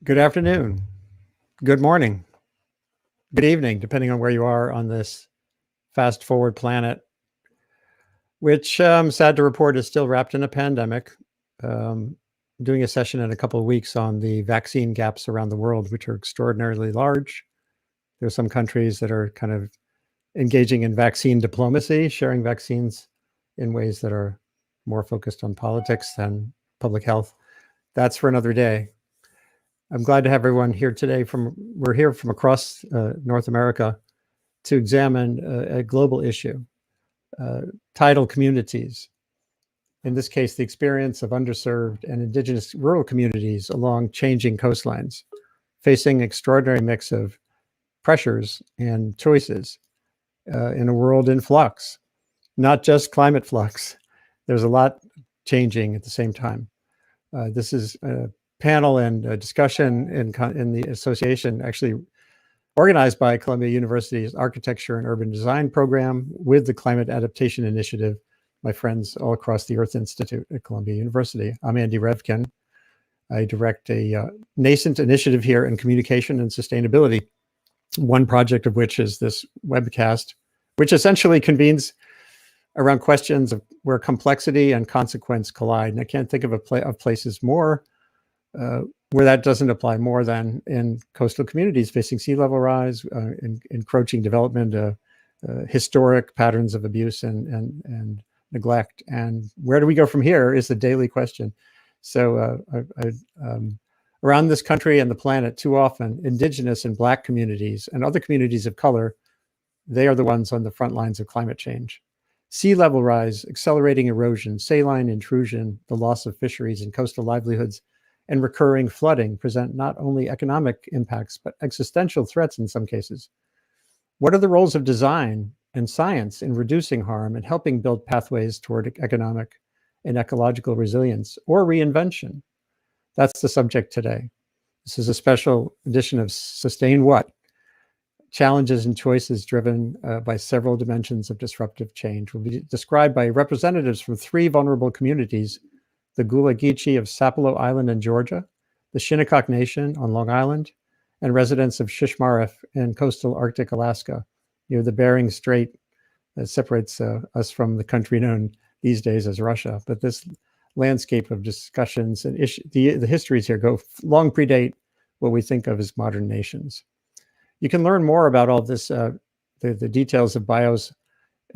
Good afternoon, good morning, good evening, depending on where you are on this fast forward planet, which I'm sad to report is still wrapped in a pandemic. Doing a session in a couple of weeks on the vaccine gaps around the world, which are extraordinarily large. There are some countries that are kind of engaging in vaccine diplomacy, sharing vaccines in ways that are more focused on politics than public health. That's for another day. I'm glad to have everyone here today. We're here from across North America to examine a global issue, tidal communities. In this case, the experience of underserved and indigenous rural communities along changing coastlines, facing extraordinary mix of pressures and choices in a world in flux, not just climate flux. There's a lot changing at the same time. This is a panel and a discussion in the association, actually organized by Columbia University's Architecture and Urban Design program with the Climate Adaptation Initiative, my friends all across the Earth Institute at Columbia University. I'm Andy Revkin. I direct a nascent initiative here in communication and sustainability, one project of which is this webcast, which essentially convenes around questions of where complexity and consequence collide. And I can't think of places more where that doesn't apply more than in coastal communities facing sea level rise, encroaching development, historic patterns of abuse and neglect. And where do we go from here is the daily question. So around this country and the planet, too often, Indigenous and Black communities and other communities of color, they are the ones on the front lines of climate change. Sea level rise, accelerating erosion, saline intrusion, the loss of fisheries and coastal livelihoods, and recurring flooding present not only economic impacts, but existential threats in some cases. What are the roles of design and science in reducing harm and helping build pathways toward economic and ecological resilience or reinvention? That's the subject today. This is a special edition of Sustain What? Challenges and choices driven by several dimensions of disruptive change will be described by representatives from three vulnerable communities: the Gullah Geechee of Sapelo Island in Georgia, the Shinnecock Nation on Long Island, and residents of Shishmaref in coastal Arctic Alaska, near the Bering Strait that separates us from the country known these days as Russia. But this landscape of discussions and the histories here long predate what we think of as modern nations. You can learn more about all this, the details of bios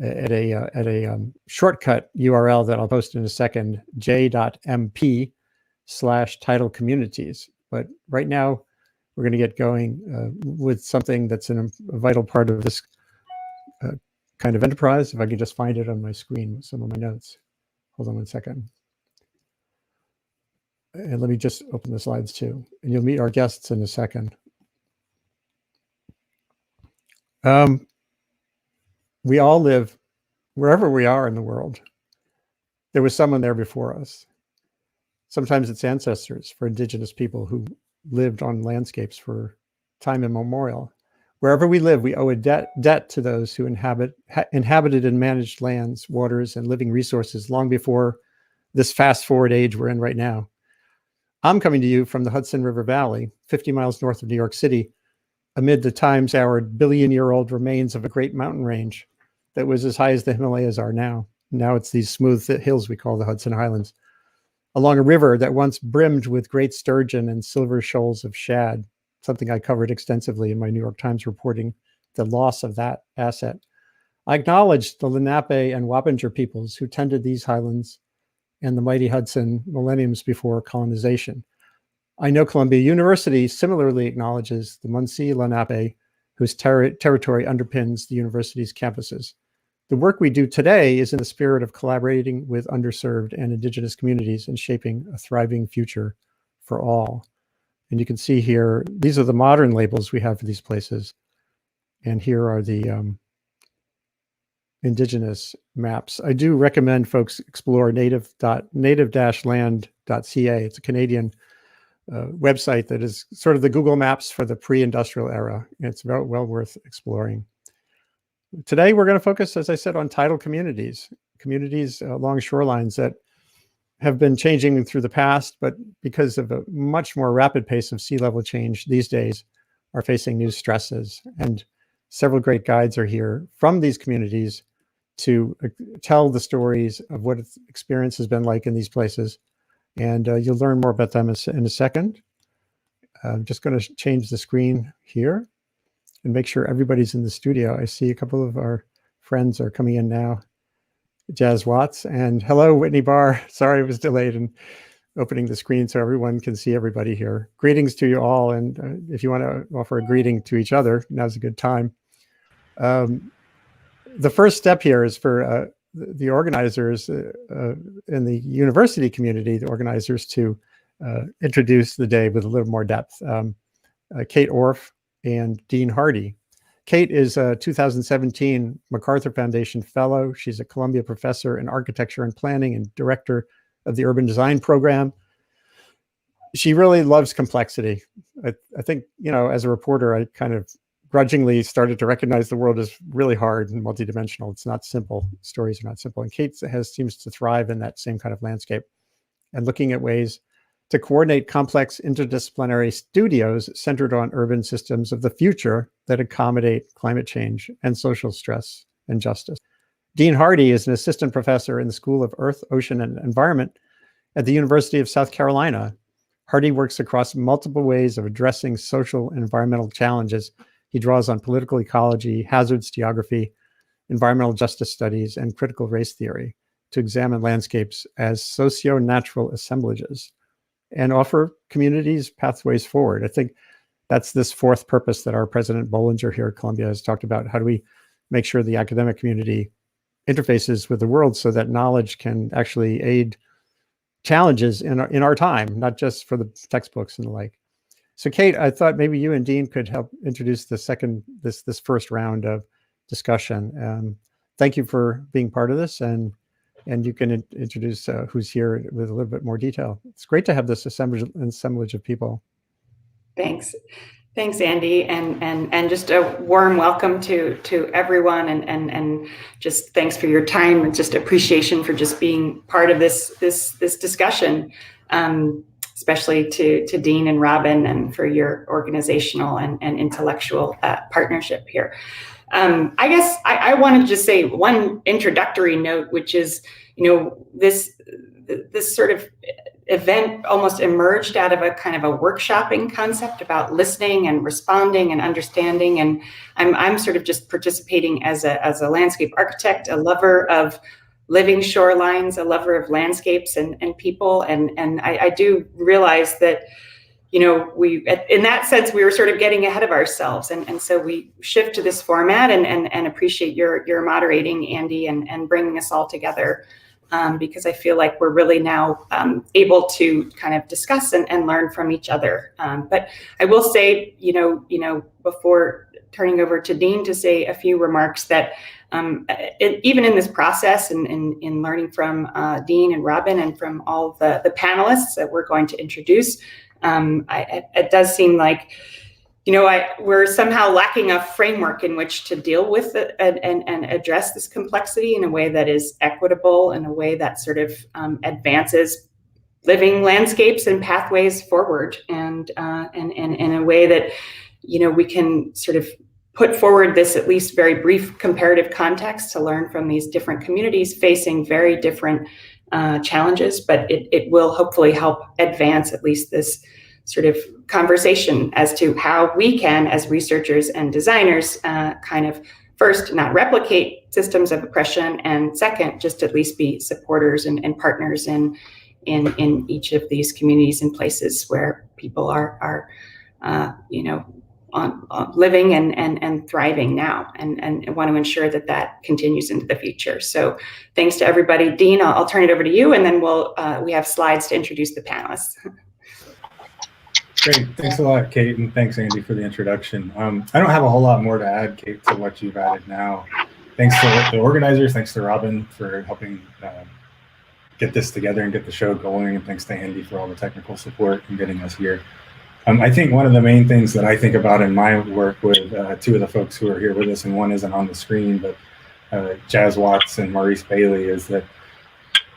at a shortcut URL that I'll post in a second, j.mp/tidal communities. But right now, we're going to get going with something that's a vital part of this kind of enterprise. If I can just find it on my screen, some of my notes. Hold on one second. And let me just open the slides too. And you'll meet our guests in a second. We all live wherever we are in the world. There was someone there before us. Sometimes it's ancestors for indigenous people who lived on landscapes for time immemorial. Wherever we live, we owe a debt to those who inhabited and managed lands, waters, and living resources long before this fast forward age we're in right now. I'm coming to you from the Hudson River Valley, 50 miles north of New York City, amid the time-soured billion-year-old remains of a great mountain range that was as high as the Himalayas are now. Now it's these smooth hills we call the Hudson Highlands, along a river that once brimmed with great sturgeon and silver shoals of shad, something I covered extensively in my New York Times reporting the loss of that asset. I acknowledged the Lenape and Wappinger peoples who tended these highlands and the mighty Hudson millenniums before colonization. I know Columbia University similarly acknowledges the Munsee Lenape, whose territory underpins the university's campuses. The work we do today is in the spirit of collaborating with underserved and indigenous communities and shaping a thriving future for all. And you can see here, these are the modern labels we have for these places. And here are the indigenous maps. I do recommend folks explore native-land.ca. It's a Canadian website that is sort of the Google Maps for the pre-industrial era. It's well worth exploring. Today, we're going to focus, as I said, on tidal communities along shorelines that have been changing through the past, but because of a much more rapid pace of sea level change these days, are facing new stresses. And several great guides are here from these communities to tell the stories of what experience has been like in these places. And you'll learn more about them in a second. I'm just going to change the screen here and make sure everybody's in the studio. I see a couple of our friends are coming in now. Jazz Watts, and hello, Whitney Barr. Sorry I was delayed in opening the screen so everyone can see everybody here. Greetings to you all, and if you want to offer a greeting to each other, now's a good time. The first step here is for the organizers in the university community, the organizers, to introduce the day with a little more depth. Kate Orff and Dean Hardy. Kate is a 2017 MacArthur Foundation Fellow. She's a Columbia Professor in Architecture and Planning and Director of the Urban Design Program. She really loves complexity. I think, as a reporter, I kind of grudgingly started to recognize the world is really hard and multidimensional. It's not simple. Stories are not simple. And Kate seems to thrive in that same kind of landscape and looking at ways to coordinate complex interdisciplinary studios centered on urban systems of the future that accommodate climate change and social stress and justice. Dean Hardy is an assistant professor in the School of Earth, Ocean, and Environment at the University of South Carolina. Hardy works across multiple ways of addressing social and environmental challenges. He draws on political ecology, hazards geography, environmental justice studies, and critical race theory to examine landscapes as socio-natural assemblages and offer communities pathways forward. I think that's this fourth purpose that our President Bollinger here at Columbia has talked about. How do we make sure the academic community interfaces with the world so that knowledge can actually aid challenges in our time, not just for the textbooks and the like. So Kate, I thought maybe you and Dean could help introduce this first round of discussion. Thank you for being part of this, and you can introduce who's here with a little bit more detail. It's great to have this assemblage of people. Thanks, Andy, and just a warm welcome to everyone, and just thanks for your time and just appreciation for just being part of this discussion, especially to Dean and Robin, and for your organizational and intellectual partnership here. I guess I wanted to just say one introductory note, which is, this sort of event almost emerged out of a kind of a workshopping concept about listening and responding and understanding. And I'm sort of just participating as a landscape architect, a lover of living shorelines, a lover of landscapes and people. And I do realize that, in that sense, we were sort of getting ahead of ourselves. And so we shift to this format and appreciate your moderating, Andy, and bringing us all together, because I feel like we're really now able to kind of discuss and learn from each other. But I will say, before turning over to Dean to say a few remarks, that even in this process and in learning from Dean and Robin and from all the panelists that we're going to introduce, it does seem like, we're somehow lacking a framework in which to deal with it and address this complexity in a way that is equitable, in a way that sort of advances living landscapes and pathways forward, and in a way that, we can sort of put forward this at least very brief comparative context to learn from these different communities facing very different challenges, but it will hopefully help advance at least this sort of conversation as to how we can, as researchers and designers, kind of first, not replicate systems of oppression, and second, just at least be supporters and partners in each of these communities and places where people are living and thriving now, and want to ensure that continues into the future. So thanks to everybody. Dean, I'll turn it over to you, and then we have slides to introduce the panelists. Great, thanks a lot, Kate, and thanks, Andy, for the introduction. I don't have a whole lot more to add, Kate, to what you've added now. Thanks to the organizers, thanks to Robin for helping get this together and get the show going, and thanks to Andy for all the technical support and getting us here. I think one of the main things that I think about in my work with two of the folks who are here with us, and one isn't on the screen, but Jazz Watts and Maurice Bailey, is that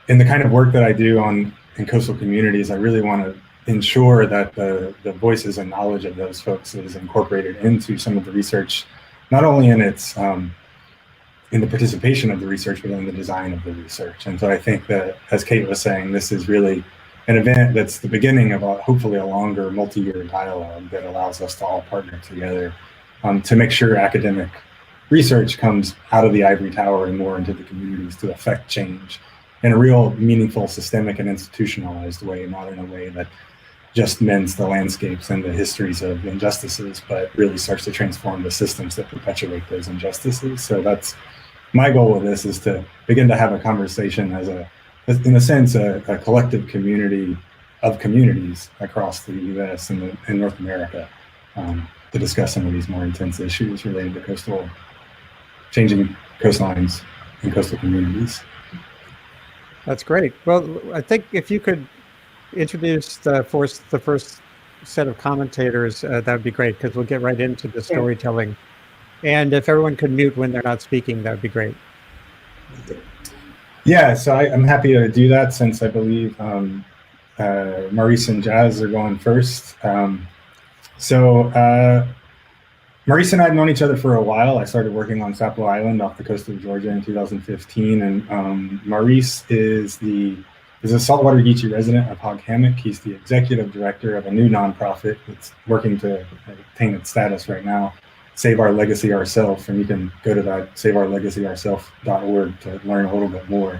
in the kind of work that I do in coastal communities, I really want to ensure that the voices and knowledge of those folks is incorporated into some of the research, not only in its in the participation of the research, but in the design of the research. And so I think that, as Kate was saying, this is really an event that's the beginning of hopefully a longer multi-year dialogue that allows us to all partner together to make sure academic research comes out of the ivory tower and more into the communities to affect change in a real meaningful, systemic, and institutionalized way, not in a way that just mends the landscapes and the histories of injustices, but really starts to transform the systems that perpetuate those injustices. So that's my goal with this, is to begin to have a conversation in a sense, a collective community of communities across the U.S. and North America to discuss some of these more intense issues related to changing coastlines and coastal communities. That's great. Well, I think if you could introduce the first set of commentators, that would be great, because we'll get right into the storytelling. And if everyone could mute when they're not speaking, that would be great. Yeah, so I'm happy to do that, since I believe Maurice and Jazz are going first. Maurice and I have known each other for a while. I started working on Sapelo Island off the coast of Georgia in 2015, and Maurice is a saltwater Geechee resident of Hog Hammock. He's the executive director of a new nonprofit that's working to attain its status right now, Save Our Legacy Ourself, and you can go to that saveourlegacyourself.org to learn a little bit more.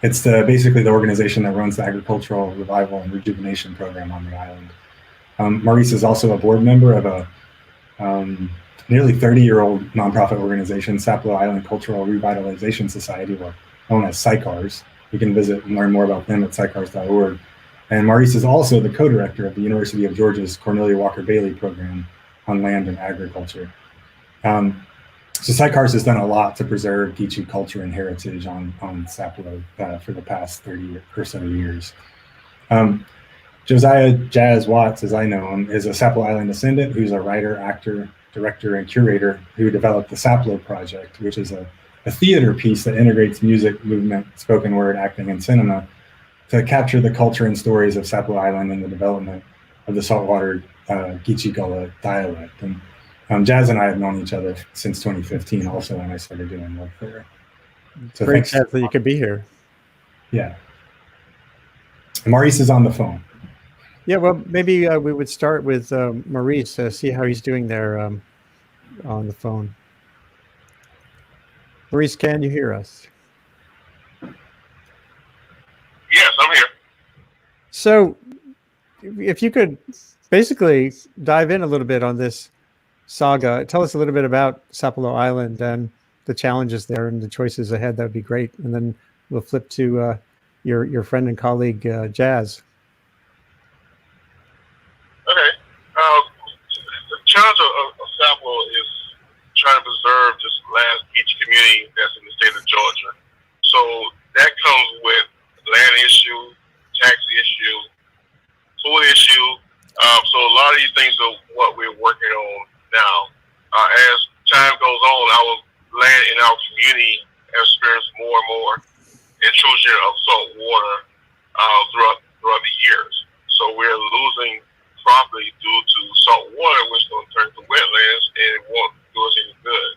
It's basically the organization that runs the agricultural revival and rejuvenation program on the island. Maurice is also a board member of a nearly 30-year-old nonprofit organization, Sapelo Island Cultural Revitalization Society, or known as SICARS. You can visit and learn more about them at sicars.org. And Maurice is also the co-director of the University of Georgia's Cornelia Walker Bailey program on land and agriculture. So SICARS has done a lot to preserve Geechee culture and heritage on Sapelo for the past 30 or so years. Josiah Jazz Watts, as I know him, is a Sapelo Island descendant who's a writer, actor, director, and curator who developed the Sapelo Project, which is a theater piece that integrates music, movement, spoken word, acting, and cinema to capture the culture and stories of Sapelo Island and the development of the saltwater Geechee Gullah dialect. And Jazz and I have known each other since 2015 also, when I started doing work there. So great, Jazz, that you could be here. Yeah. And Maurice is on the phone. Yeah, well, maybe we would start with Maurice, see how he's doing there on the phone. Maurice, can you hear us? Yes, I'm here. So if you could basically dive in a little bit on this saga, tell us a little bit about Sapelo Island and the challenges there and the choices ahead, that would be great. And then we'll flip to your friend and colleague, Jazz. Okay. The challenge of Sapelo is trying to preserve this last Geechee community that's in the state of Georgia. So that comes with land issue, tax issue, food issue. So a lot of these things are what we're working on now. As time goes on, our land in our community has experienced more and more intrusion of salt water throughout the years. So we're losing property due to salt water, which is going to turn to wetlands, and it won't do us any good.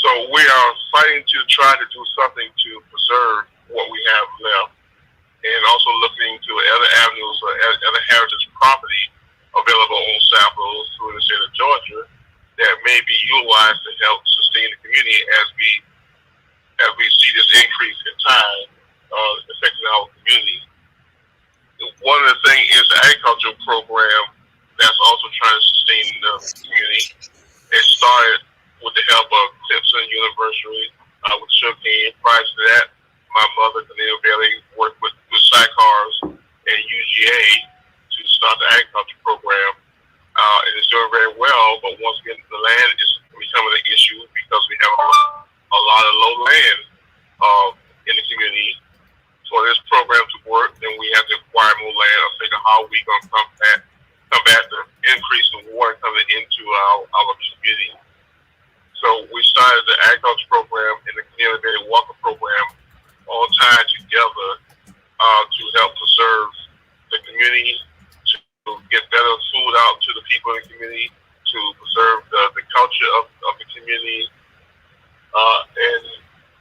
So we are fighting to try to do something to preserve what we have left, and also looking into other avenues or other heritage property available on Sapelo through the state of Georgia that may be utilized to help sustain the community as we see this increase in tide affecting our community. One of the things is the agricultural program that's also trying to sustain the community. It started with the help of Clemson University with sugarcane. Prior to that, my mother, Cornelia Bailey, worked with SICARS and UGA to start the agriculture program. And it's doing very well, but once again, the land is becoming an issue because we have a lot of low land in the community. For this program to work, then we have to acquire more land or figure how we going to combat the increase in water coming into our community. So we started the agriculture program and the Cornelia Bailey Walker program all tied together to help preserve the community, to get better food out to the people in the community, to preserve the culture of the community, and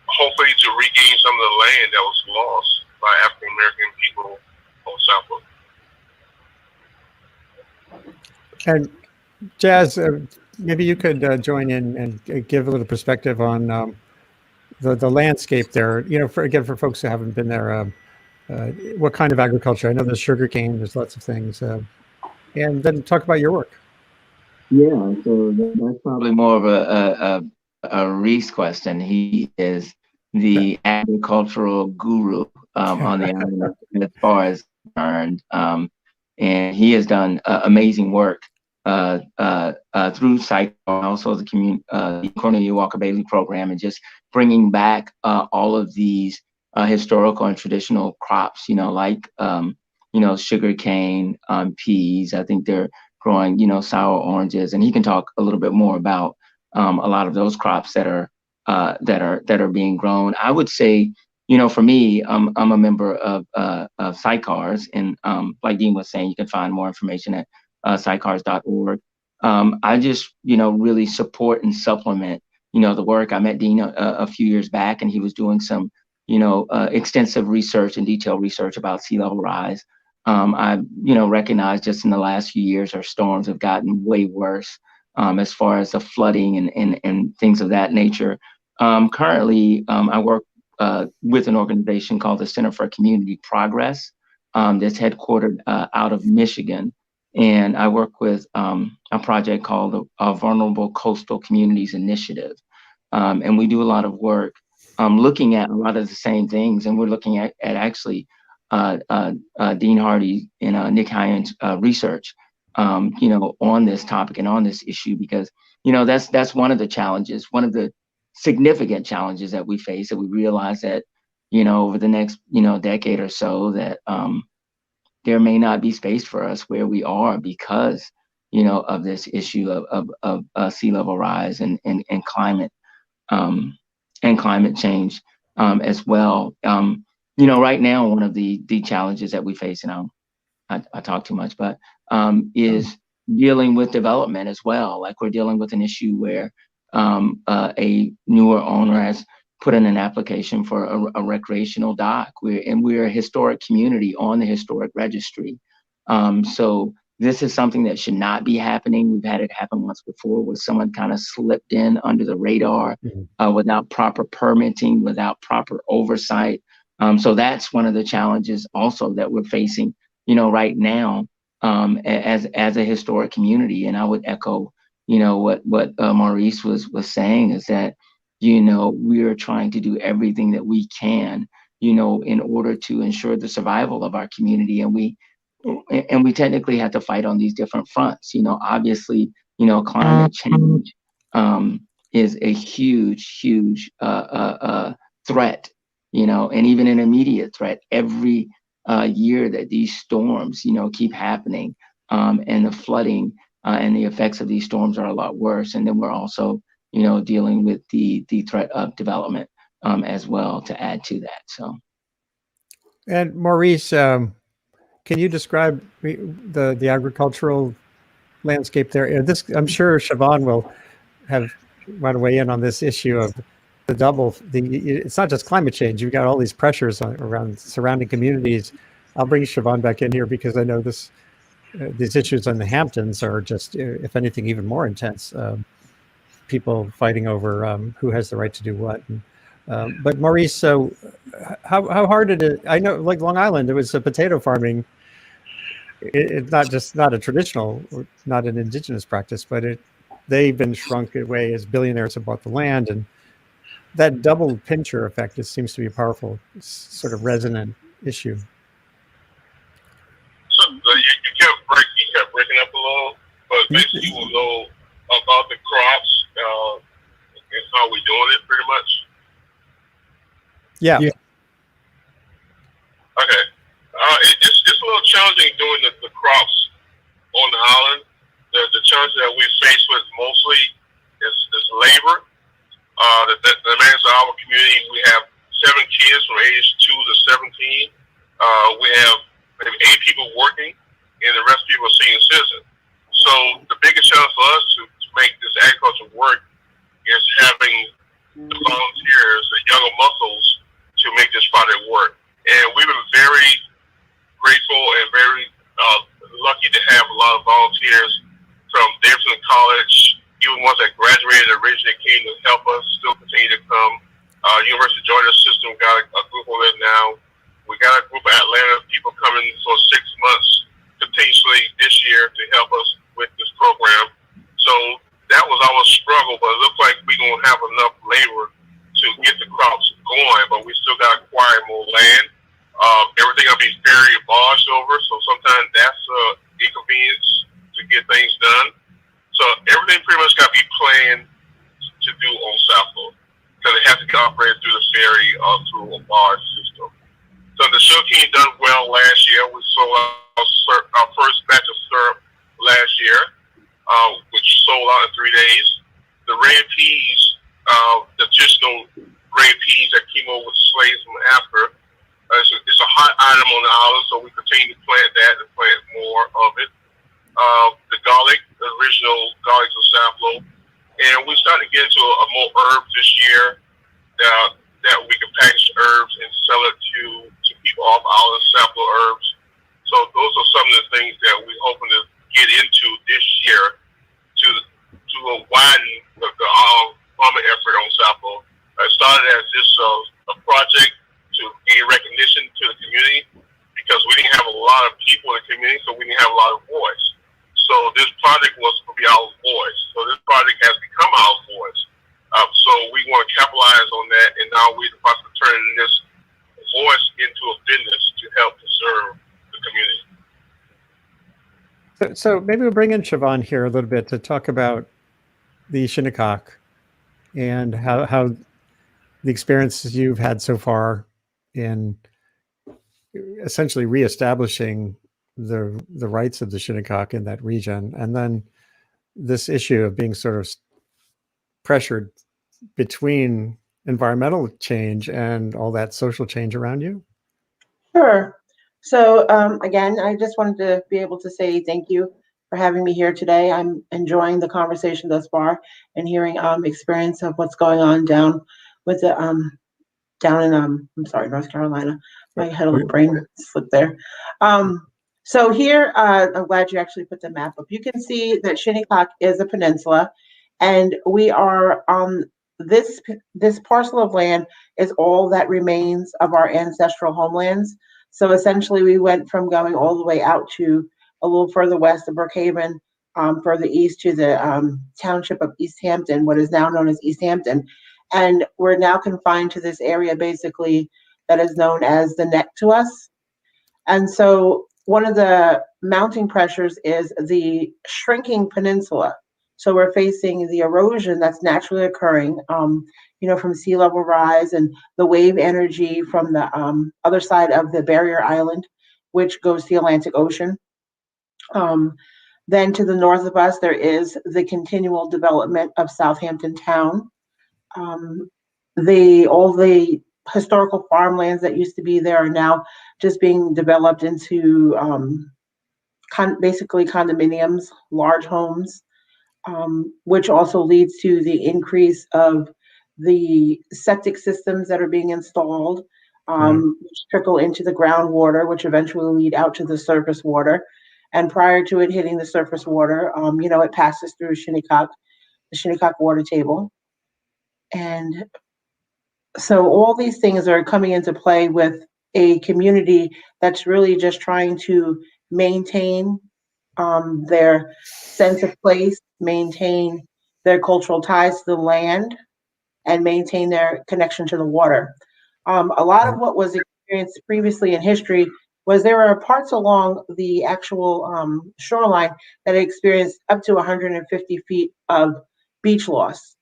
hopefully to regain some of the land that was lost by African American people on South. And Jazz, maybe you could join in and give a little perspective on the landscape there. You know, for folks who haven't been there, what kind of agriculture? I know there's sugarcane, there's lots of things, and then talk about your work. Yeah, so that's probably more of a Reese question. He is the agricultural guru on the island as far as concerned, and he has done amazing work through SITE, also the Cornelia Walker Bailey program, and just bringing back all of these historical and traditional crops, like sugar cane, peas. I think they're growing, sour oranges, and he can talk a little bit more about a lot of those crops that are being grown. I would say, for me, I'm a member of SICARS, and like Dean was saying, you can find more information at SICARS.org. I just, really support and supplement, the work. I met Dean a few years back, and he was doing some, extensive research and detailed research about sea level rise. I, recognize just in the last few years, our storms have gotten way worse as far as the flooding and things of that nature. Currently, I work with an organization called the Center for Community Progress that's headquartered out of Michigan. And I work with a project called the Vulnerable Coastal Communities Initiative. And we do a lot of work looking at a lot of the same things. And we're looking at actually Dean Hardy and Nick Hyan's research, on this topic and on this issue, because, that's one of the challenges, one of the significant challenges that we face, that we realize that, over the next, decade or so, that there may not be space for us where we are because, of this issue of sea level rise and climate change as well. Right now, one of the challenges that we face, and I talk too much, but is dealing with development as well. Like, we're dealing with an issue where a newer owner has put in an application for a recreational dock. We're a historic community on the historic registry. So this is something that should not be happening. We've had it happen once before, where someone kind of slipped in under the radar without proper permitting, without proper oversight. So that's one of the challenges also that we're facing, right now as a historic community. And I would echo, what Maurice was saying, is that, we're trying to do everything that we can, in order to ensure the survival of our community. And we technically have to fight on these different fronts. Obviously, climate change is a huge threat, and even an immediate threat every year that these storms, keep happening, and the flooding and the effects of these storms are a lot worse. And then we're also, dealing with the threat of development as well, to add to that. So, and Maurice, can you describe the agricultural landscape there? I'm sure Shavonne will want to weigh in on this issue of it's not just climate change. You've got all these pressures around surrounding communities. I'll bring Shavonne back in here because I know these issues on the Hamptons are just, if anything, even more intense. People fighting over who has the right to do what. But Maurice, so how hard did it? I know, like Long Island, it was a potato farming. It's not a traditional, not an indigenous practice, but they've been shrunk away as billionaires have bought the land, and that double pincher effect seems to be a powerful sort of resonant issue. So you kept breaking up a little, but basically you will know about the crops and how we're doing it, pretty much. Yeah. Okay. It's a little challenging doing the crops on the island. The challenge that we face with mostly is labor. The demands of our community, we have 7 kids from age 2 to 17. We have maybe 8 people working, and the rest of people are senior citizens. So the biggest challenge for us to make this agriculture work is having the volunteers, the younger muscles, to make this project work. And we've been very grateful and very lucky to have a lot of volunteers from Davidson College, even ones that graduated originally came to help us, still continue to come. University of Georgia system got a group of it now. We got a group of Atlanta people coming for 6 months potentially this year to help us with this program. So that was our struggle, but it looks like we're going to have enough labor to get the crops going, but we still got to acquire more land. Everything will be ferry and barged over, so sometimes that's inconvenience to get things done. So everything pretty much got to be planned to do on South Florida, because it has to be operated through the ferry or through a barge system. So the sugarcane done well last year. We sold our first batch of syrup last year, which sold out in 3 days. The red peas, the traditional red peas that came over with slaves from Africa, it's a hot item on the island, so we continue to plant that and plant more of it. The garlic, the original garlics of Sapelo, and we started to get into a more herbs this year that we can package herbs and sell it to people off island, Sapelo herbs. So those are some of the things that we're hoping to get into this year to widen the farming effort on Sapelo. It started as just a project to gain recognition to the community, because we didn't have a lot of people in the community, so we didn't have a lot of voice. So this project was to be our voice. So this project has become our voice. So we want to capitalize on that, and now we're in the process of turning this voice into a business to help preserve the community. So maybe we'll bring in Shavonne here a little bit to talk about the Shinnecock and how the experiences you've had so far in essentially reestablishing the rights of the Shinnecock in that region, and then this issue of being sort of pressured between environmental change and all that social change around you. Sure. So again, I just wanted to be able to say thank you for having me here today. I'm enjoying the conversation thus far and hearing experience of what's going on down with the down in I'm sorry, North Carolina. I had a little brain slip there. So here, I'm glad you actually put the map up. You can see that Shinnecock is a peninsula, and we are on this parcel of land is all that remains of our ancestral homelands. So essentially, we went from going all the way out to a little further west of Brookhaven, further east to the township of East Hampton, what is now known as East Hampton. And we're now confined to this area basically that is known as the neck to us. And so one of the mounting pressures is the shrinking peninsula. So we're facing the erosion that's naturally occurring, from sea level rise and the wave energy from the other side of the barrier island, which goes to the Atlantic Ocean. Then to the north of us, there is the continual development of Southampton town. All the historical farmlands that used to be there are now just being developed into basically condominiums, large homes, which also leads to the increase of the septic systems that are being installed, which trickle into the groundwater, which eventually lead out to the surface water. And prior to it hitting the surface water, it passes through the Shinnecock water table. And so all these things are coming into play with a community that's really just trying to maintain their sense of place, maintain their cultural ties to the land, and maintain their connection to the water. A lot of what was experienced previously in history was there are parts along the actual shoreline that experienced up to 150 feet of beach loss.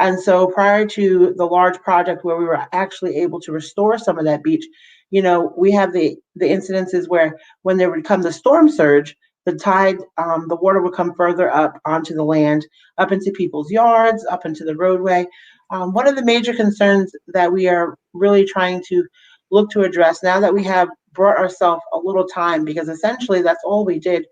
And so prior to the large project where we were actually able to restore some of that beach, we have the incidences where when there would come the storm surge, the tide, the water would come further up onto the land, up into people's yards, up into the roadway. One of the major concerns that we are really trying to look to address now that we have brought ourselves a little time, because essentially that's all we did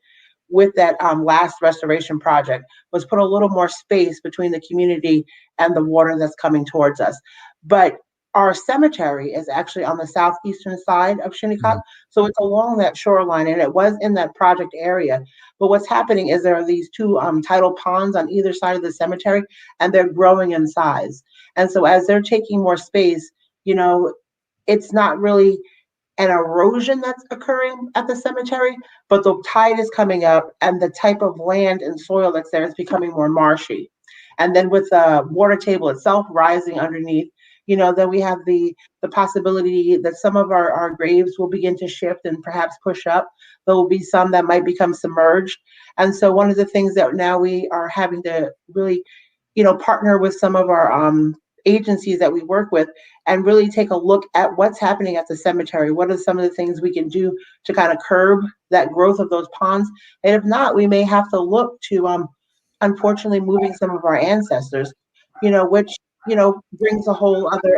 with that last restoration project, was put a little more space between the community and the water that's coming towards us. But our cemetery is actually on the southeastern side of Shinnecock, so it's along that shoreline, and it was in that project area. But what's happening is there are these two tidal ponds on either side of the cemetery, and they're growing in size. And so as they're taking more space, it's not really an erosion that's occurring at the cemetery, but the tide is coming up and the type of land and soil that's there is becoming more marshy. And then with the water table itself rising underneath, then we have the possibility that some of our graves will begin to shift and perhaps push up. There will be some that might become submerged. And so one of the things that now we are having to really, partner with some of our agencies that we work with and really take a look at what's happening at the cemetery. What are some of the things we can do to kind of curb that growth of those ponds? And if not, we may have to look to, unfortunately, moving some of our ancestors, which, brings a whole other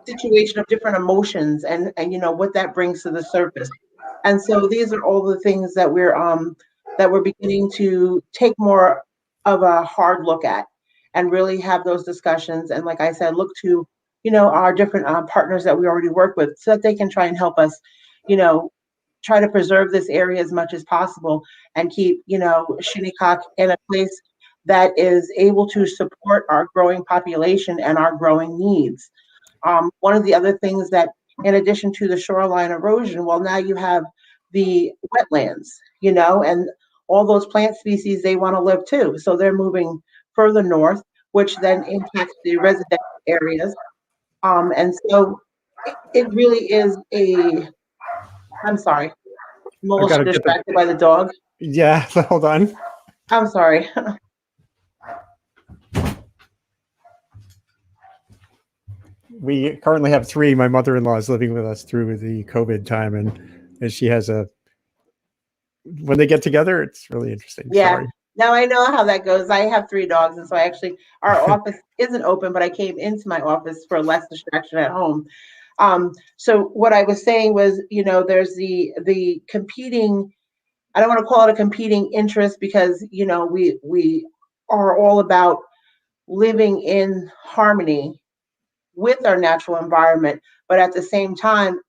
situation of different emotions and what that brings to the surface. And so these are all the things that we're beginning to take more of a hard look at and really have those discussions. And like I said, look to, our different partners that we already work with so that they can try and help us, try to preserve this area as much as possible and keep, Shinnecock in a place that is able to support our growing population and our growing needs. One of the other things that, in addition to the shoreline erosion, well, now you have the wetlands, and all those plant species, they want to live too. So they're moving further north, which then impacts the residential areas. And so it really is I'm sorry, I'm a little distracted by the dog. Yeah, hold on. I'm sorry. We currently have 3. My mother-in-law is living with us through the COVID time, and she has when they get together, it's really interesting. Yeah. Sorry. Now I know how that goes. I have 3 dogs, and so our office isn't open, but I came into my office for less distraction at home. So what I was saying was, there's the competing, I don't want to call it a competing interest because, we are all about living in harmony with our natural environment. But at the same time,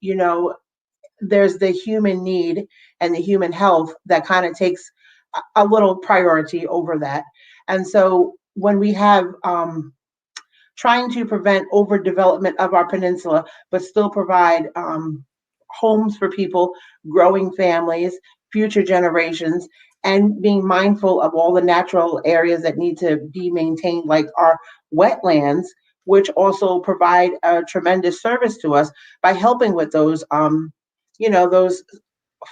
there's the human need and the human health that kind of takes a little priority over that. And so when we have trying to prevent overdevelopment of our peninsula, but still provide homes for people, growing families, future generations, and being mindful of all the natural areas that need to be maintained, like our wetlands, which also provide a tremendous service to us by helping with those, those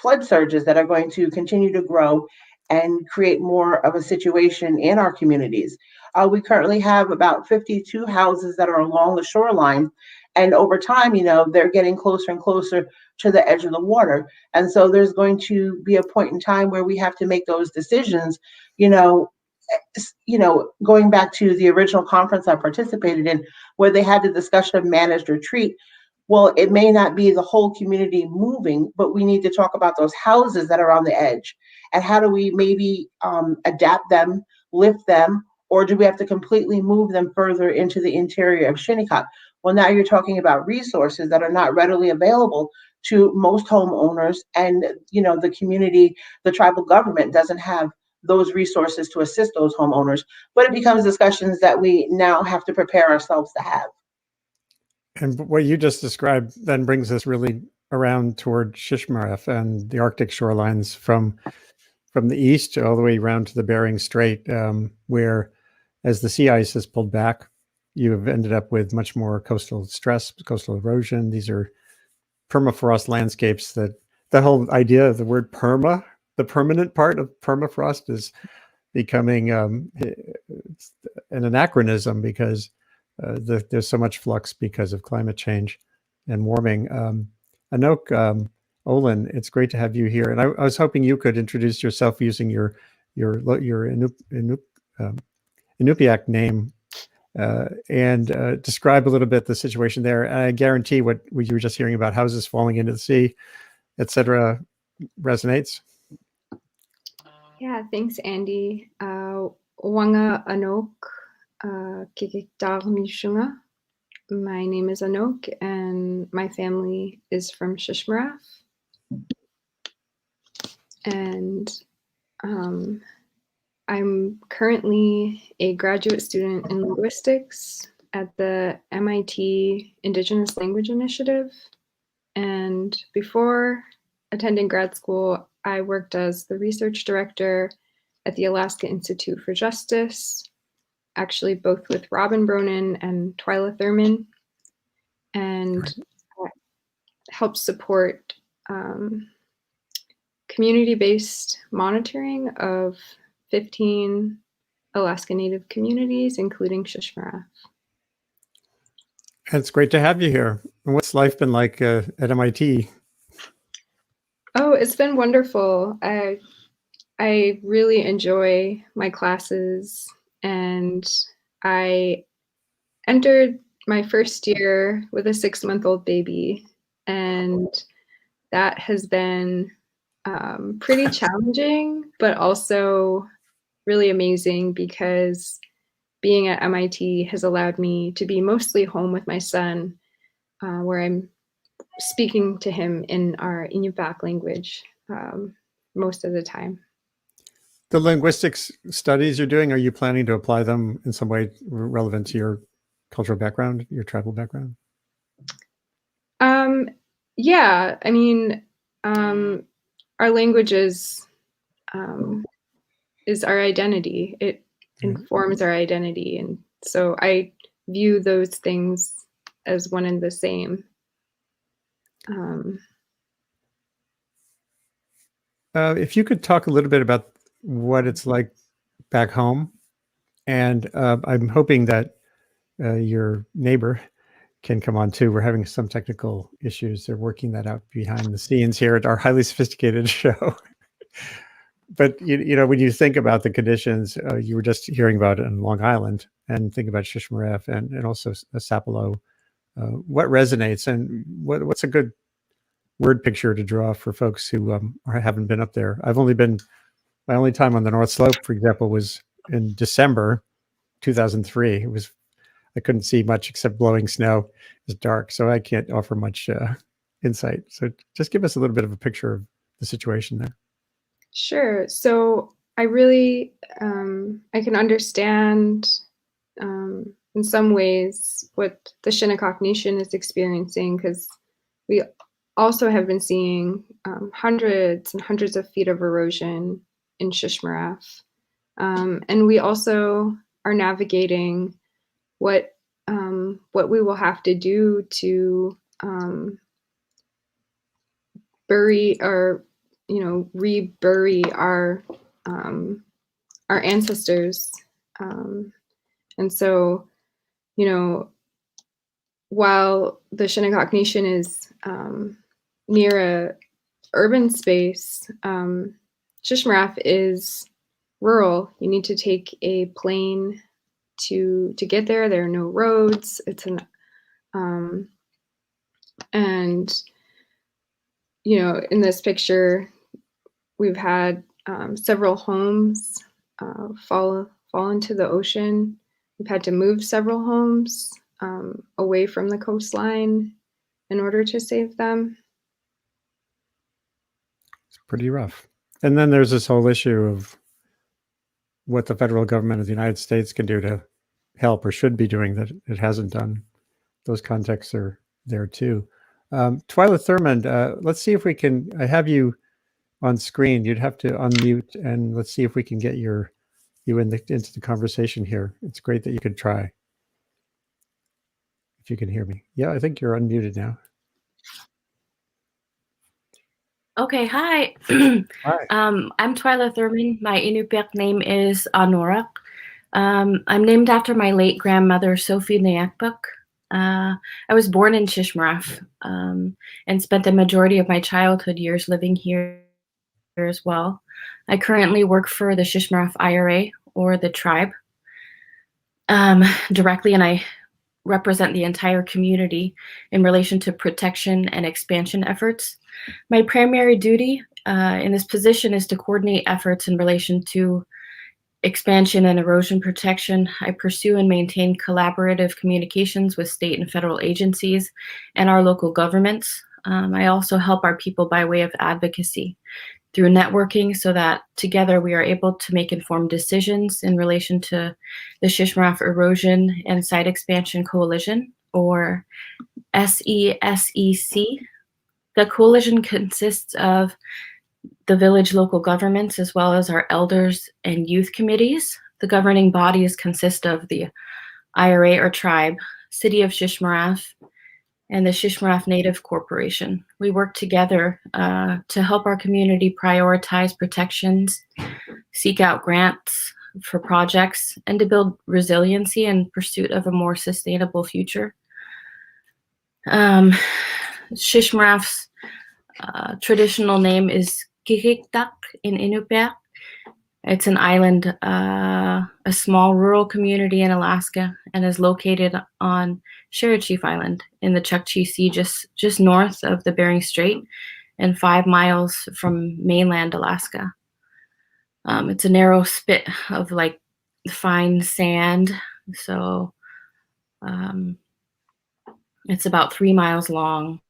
flood surges that are going to continue to grow and create more of a situation in our communities. We currently have about 52 houses that are along the shoreline. And over time, they're getting closer and closer to the edge of the water. And so there's going to be a point in time where we have to make those decisions, going back to the original conference I participated in, where they had the discussion of managed retreat. Well, it may not be the whole community moving, but we need to talk about those houses that are on the edge. And how do we maybe adapt them, lift them, or do we have to completely move them further into the interior of Shinnecock? Well, now you're talking about resources that are not readily available to most homeowners, and the community, the tribal government doesn't have those resources to assist those homeowners. But it becomes discussions that we now have to prepare ourselves to have. And what you just described then brings us really around toward Shishmaref and the Arctic shorelines from the east all the way around to the Bering Strait, where as the sea ice has pulled back, you have ended up with much more coastal stress, coastal erosion. These are permafrost landscapes that the whole idea of the word perma, the permanent part of permafrost, is becoming an anachronism because there's so much flux because of climate change and warming. Annauk, Olin, it's great to have you here. And I was hoping you could introduce yourself using your Inupiaq name and describe a little bit the situation there. And I guarantee what you were just hearing about houses falling into the sea, etc., resonates. Yeah, thanks, Andy. Wanga Annauk, Kikiktar Mishunga. My name is Annauk, and my family is from Shishmaref. And I'm currently a graduate student in linguistics at the MIT Indigenous Language Initiative. And before attending grad school, I worked as the research director at the Alaska Institute for Justice, actually both with Robin Bronin and Twyla Thurmond, and helped support community-based monitoring of 15 Alaska Native communities, including Shishmaref. It's great to have you here. And what's life been like at MIT? Oh, it's been wonderful. I really enjoy my classes, and I entered my first year with a 6-month-old baby, and that has been pretty challenging, but also really amazing because being at MIT has allowed me to be mostly home with my son, where I'm speaking to him in our Inupiaq language most of the time. The linguistics studies you're doing, are you planning to apply them in some way relevant to your cultural background, your tribal background? Yeah, I mean, our language is our identity. It informs our identity. And so I view those things as one and the same. If you could talk a little bit about what it's like back home, and I'm hoping that your neighbor can come on too. We're having some technical issues. They're working that out behind the scenes here at our highly sophisticated show. But you know, when you think about the conditions, you were just hearing about it in Long Island, and think about Shishmaref and also Sapelo. What resonates, and what's a good word picture to draw for folks who haven't been up there? My only time on the North Slope, for example, was in December 2003. I couldn't see much except blowing snow. It was dark, so I can't offer much insight. So just give us a little bit of a picture of the situation there. Sure. So I really, I can understand in some ways what the Shinnecock Nation is experiencing, because we also have been seeing hundreds and hundreds of feet of erosion in Shishmaref. And we also are navigating what we will have to do to bury or rebury our ancestors. And so, while the Shinnecock Nation is near a urban space, Shishmaref is rural. You need to take a plane to get there. There are no roads. It's and in this picture, we've had several homes fall into the ocean. We've had to move several homes away from the coastline in order to save them. It's pretty rough. And then there's this whole issue of what the federal government of the United States can do to help, or should be doing, that it hasn't done. Those contexts are there too. Twyla Thurmond, let's see if we can, I have you on screen. You'd have to unmute, and let's see if we can get you into the conversation here. It's great that you could try. If you can hear me. Yeah, I think you're unmuted now. Okay, hi. Hi. I'm Twyla Thurmond. My Inupiaq name is Aunnauruq. I'm named after my late grandmother, Sophie Neakbuk. I was born in Shishmaref and spent the majority of my childhood years living here as well. I currently work for the Shishmaref IRA, or the tribe, directly, and I represent the entire community in relation to protection and expansion efforts. My primary duty in this position is to coordinate efforts in relation to expansion and erosion protection. I pursue and maintain collaborative communications with state and federal agencies and our local governments. I also help our people by way of advocacy through networking, so that together we are able to make informed decisions in relation to the Shishmaref Erosion and Site Expansion Coalition, or SESEC. The coalition consists of the village local governments, as well as our elders and youth committees. The governing bodies consist of the IRA or tribe, City of Shishmaref, and the Shishmaref Native Corporation. We work together to help our community prioritize protections, seek out grants for projects, and to build resiliency in pursuit of a more sustainable future. Shishmaref's traditional name is Kikiktak in Inupiaq. It's an island, a small rural community in Alaska, and is located on Cherokee Island in the Chukchi Sea, just north of the Bering Strait and 5 miles from mainland Alaska. It's a narrow spit of like fine sand, so it's about 3 miles long,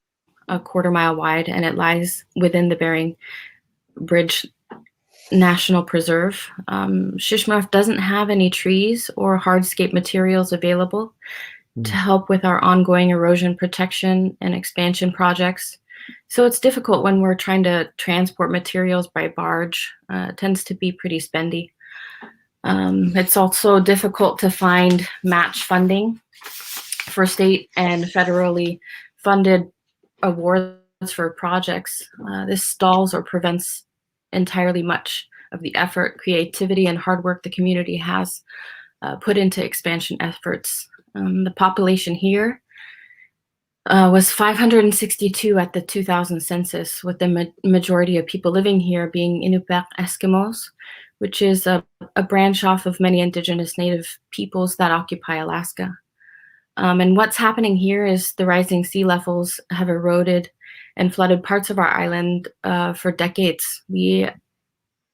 a quarter mile wide, and it lies within the Bering Bridge National Preserve. Shishmaref doesn't have any trees or hardscape materials available to help with our ongoing erosion protection and expansion projects. So it's difficult when we're trying to transport materials by barge. It tends to be pretty spendy. It's also difficult to find match funding for state and federally funded awards for projects. This stalls or prevents entirely much of the effort, creativity, and hard work the community has put into expansion efforts. The population here was 562 at the 2000 census, with the majority of people living here being Inupiaq Eskimos, which is a branch off of many indigenous native peoples that occupy Alaska. And what's happening here is the rising sea levels have eroded and flooded parts of our island for decades. We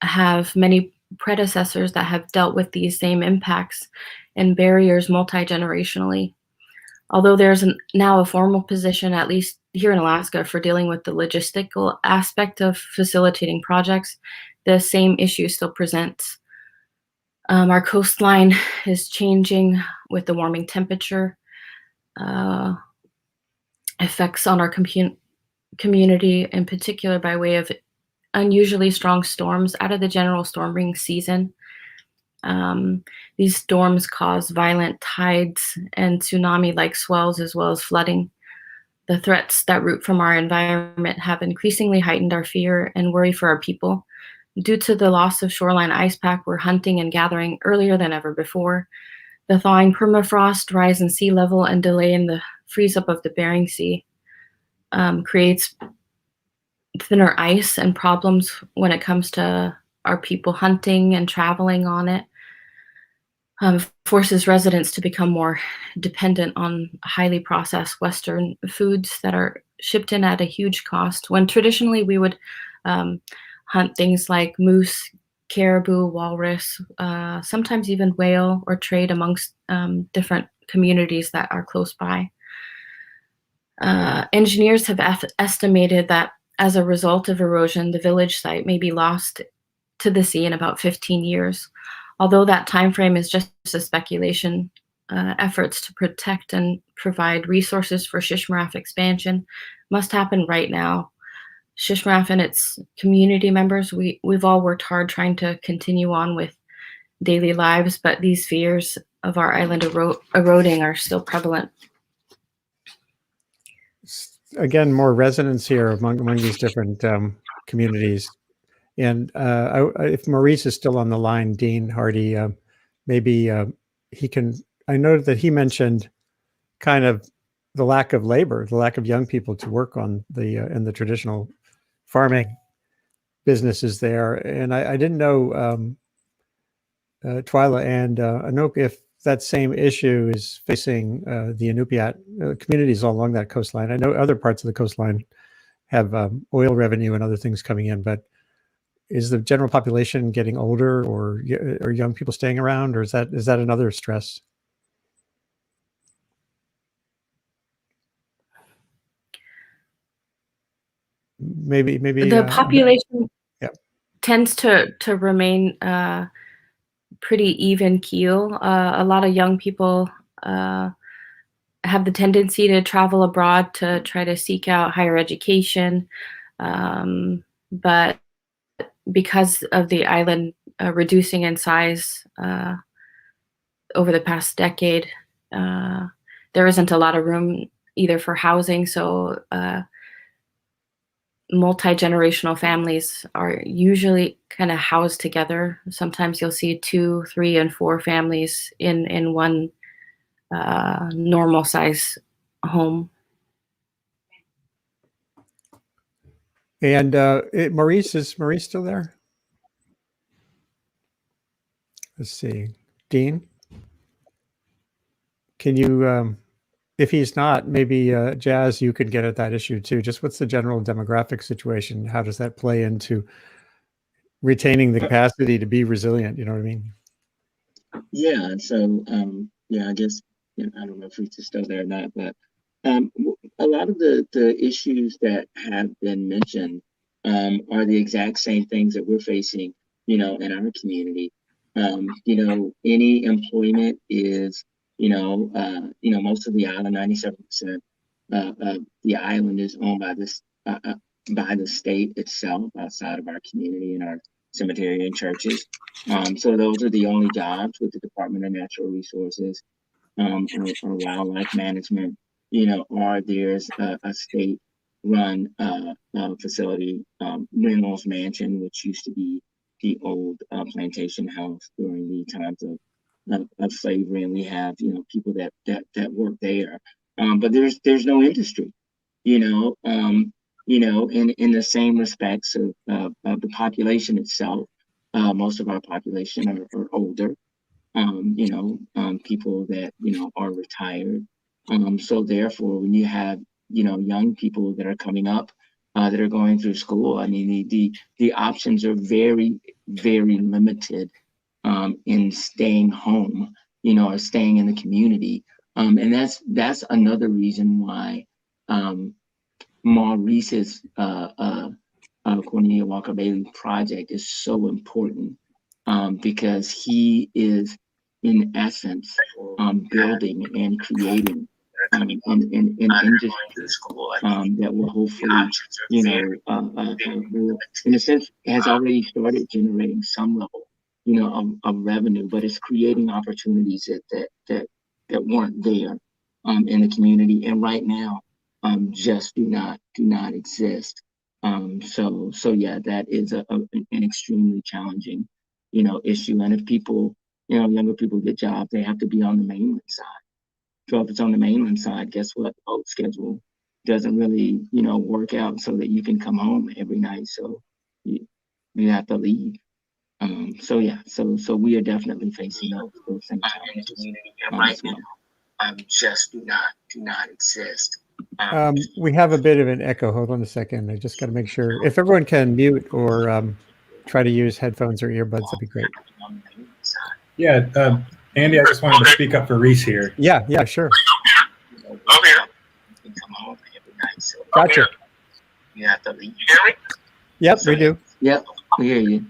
have many predecessors that have dealt with these same impacts and barriers multi-generationally. Although there's now a formal position, at least here in Alaska, for dealing with the logistical aspect of facilitating projects, the same issue still presents. Our coastline is changing with the warming temperature, effects on our community in particular by way of unusually strong storms out of the general storming season. These storms cause violent tides and tsunami-like swells, as well as flooding. The threats that root from our environment have increasingly heightened our fear and worry for our people. Due to the loss of shoreline ice pack, we're hunting and gathering earlier than ever before. The thawing permafrost, rise in sea level, and delay in the freeze up of the Bering Sea creates thinner ice and problems when it comes to our people hunting and traveling on it. Forces residents to become more dependent on highly processed Western foods that are shipped in at a huge cost, when traditionally we would hunt things like moose, caribou, walrus, sometimes whale, whale, or trade amongst different communities that are close by. Engineers have estimated that as a result of erosion, the village site may be lost to the sea in about 15 years. Although that time frame is just a speculation, efforts to protect and provide resources for Shishmaref expansion must happen right now. Shishmaref and its community members, we've all worked hard trying to continue on with daily lives, but these fears of our island eroding are still prevalent. Again, more resonance here among these different communities. And if Maurice is still on the line, Dean Hardy, maybe he can. I know that he mentioned kind of the lack of labor, the lack of young people to work on the in the traditional farming businesses there. And I didn't know, Twyla and Annauk, if that same issue is facing the Inupiat communities all along that coastline. I know other parts of the coastline have oil revenue and other things coming in, but is the general population getting older, or young people staying around, or is that another stress? Maybe The population yeah. tends to remain pretty even keel. A lot of young people have the tendency to travel abroad to try to seek out higher education, but because of the island reducing in size over the past decade, there isn't a lot of room either for housing, so multi-generational families are usually kind of housed together. Sometimes you'll see 2, 3, and 4 families in one normal size home. And Maurice, is Maurice still there? Let's see. Dean, can you, if he's not, maybe Jazz, you could get at that issue too. Just what's the general demographic situation? How does that play into retaining the capacity to be resilient? You know what I mean? Yeah. So, yeah, I guess, I don't know if Reese is still there or not, but a lot of the issues that have been mentioned are the exact same things that we're facing, in our community. Any employment is, most of the island, 97% of the island is owned by by the state itself, outside of our community and our cemetery and churches. So those are the only jobs with the Department of Natural Resources or wildlife management, or there's a state-run facility, Minerals Mansion, which used to be the old plantation house during the times of slavery, and we have people that work there, but there's no industry, in the same respects of the population itself. Most of our population are older, people that are retired, so therefore when you have young people that are coming up that are going through school, I mean the options are very, very limited in staying home, or staying in the community. And that's another reason why Maurice's Cornelia Walker Bailey project is so important, because he is in essence building and creating an industry that will hopefully, will, in a sense, has already started generating some level, of revenue, but it's creating opportunities that weren't there in the community, and right now just do not exist. So yeah, that is an extremely challenging, issue. And if people, younger people get jobs, they have to be on the mainland side. So if it's on the mainland side, guess what? The boat schedule doesn't really, work out so that you can come home every night. So you have to leave. So yeah, so we are definitely facing those same challenges. Right now, just do not exist. We have a bit of an echo. Hold on a second. I just got to make sure if everyone can mute or try to use headphones or earbuds, that'd be great. Yeah, Andy, I just wanted to speak up for Reese here. Yeah, sure. I'm here. Gotcha. You have to leave. You hear me? Yep, we do. Yep, we hear you.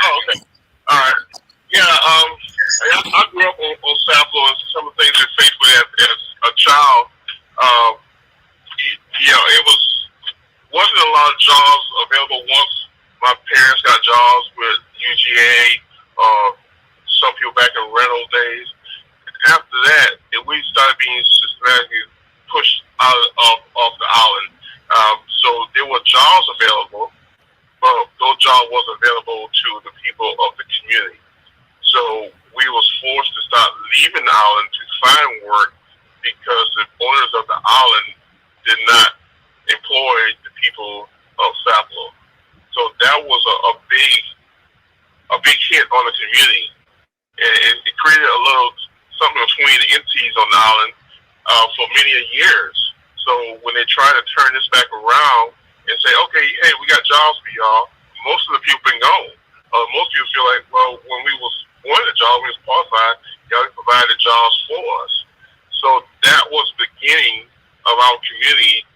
Oh, okay. All right. Yeah, I grew up on Sapelo, and some of the things we faced with as a child, it wasn't a lot of jobs available once my parents got jobs with UGA, some people back in rental days. After that, we started being systematically pushed out off the island. So there were jobs available, but those jobs wasn't available to the people of the community. So we was forced to start leaving the island to find work because the owners island did not employ the people of Sapelo. So that was a big hit on the community, and it created a little something between the entities on the island for many years. So when they try to turn this back around and say, okay, hey, we got jobs for y'all, most of the people been gone. Most people feel like, well, when we was wanted a job, we was qualified, y'all provided jobs for us. So that was the beginning of our community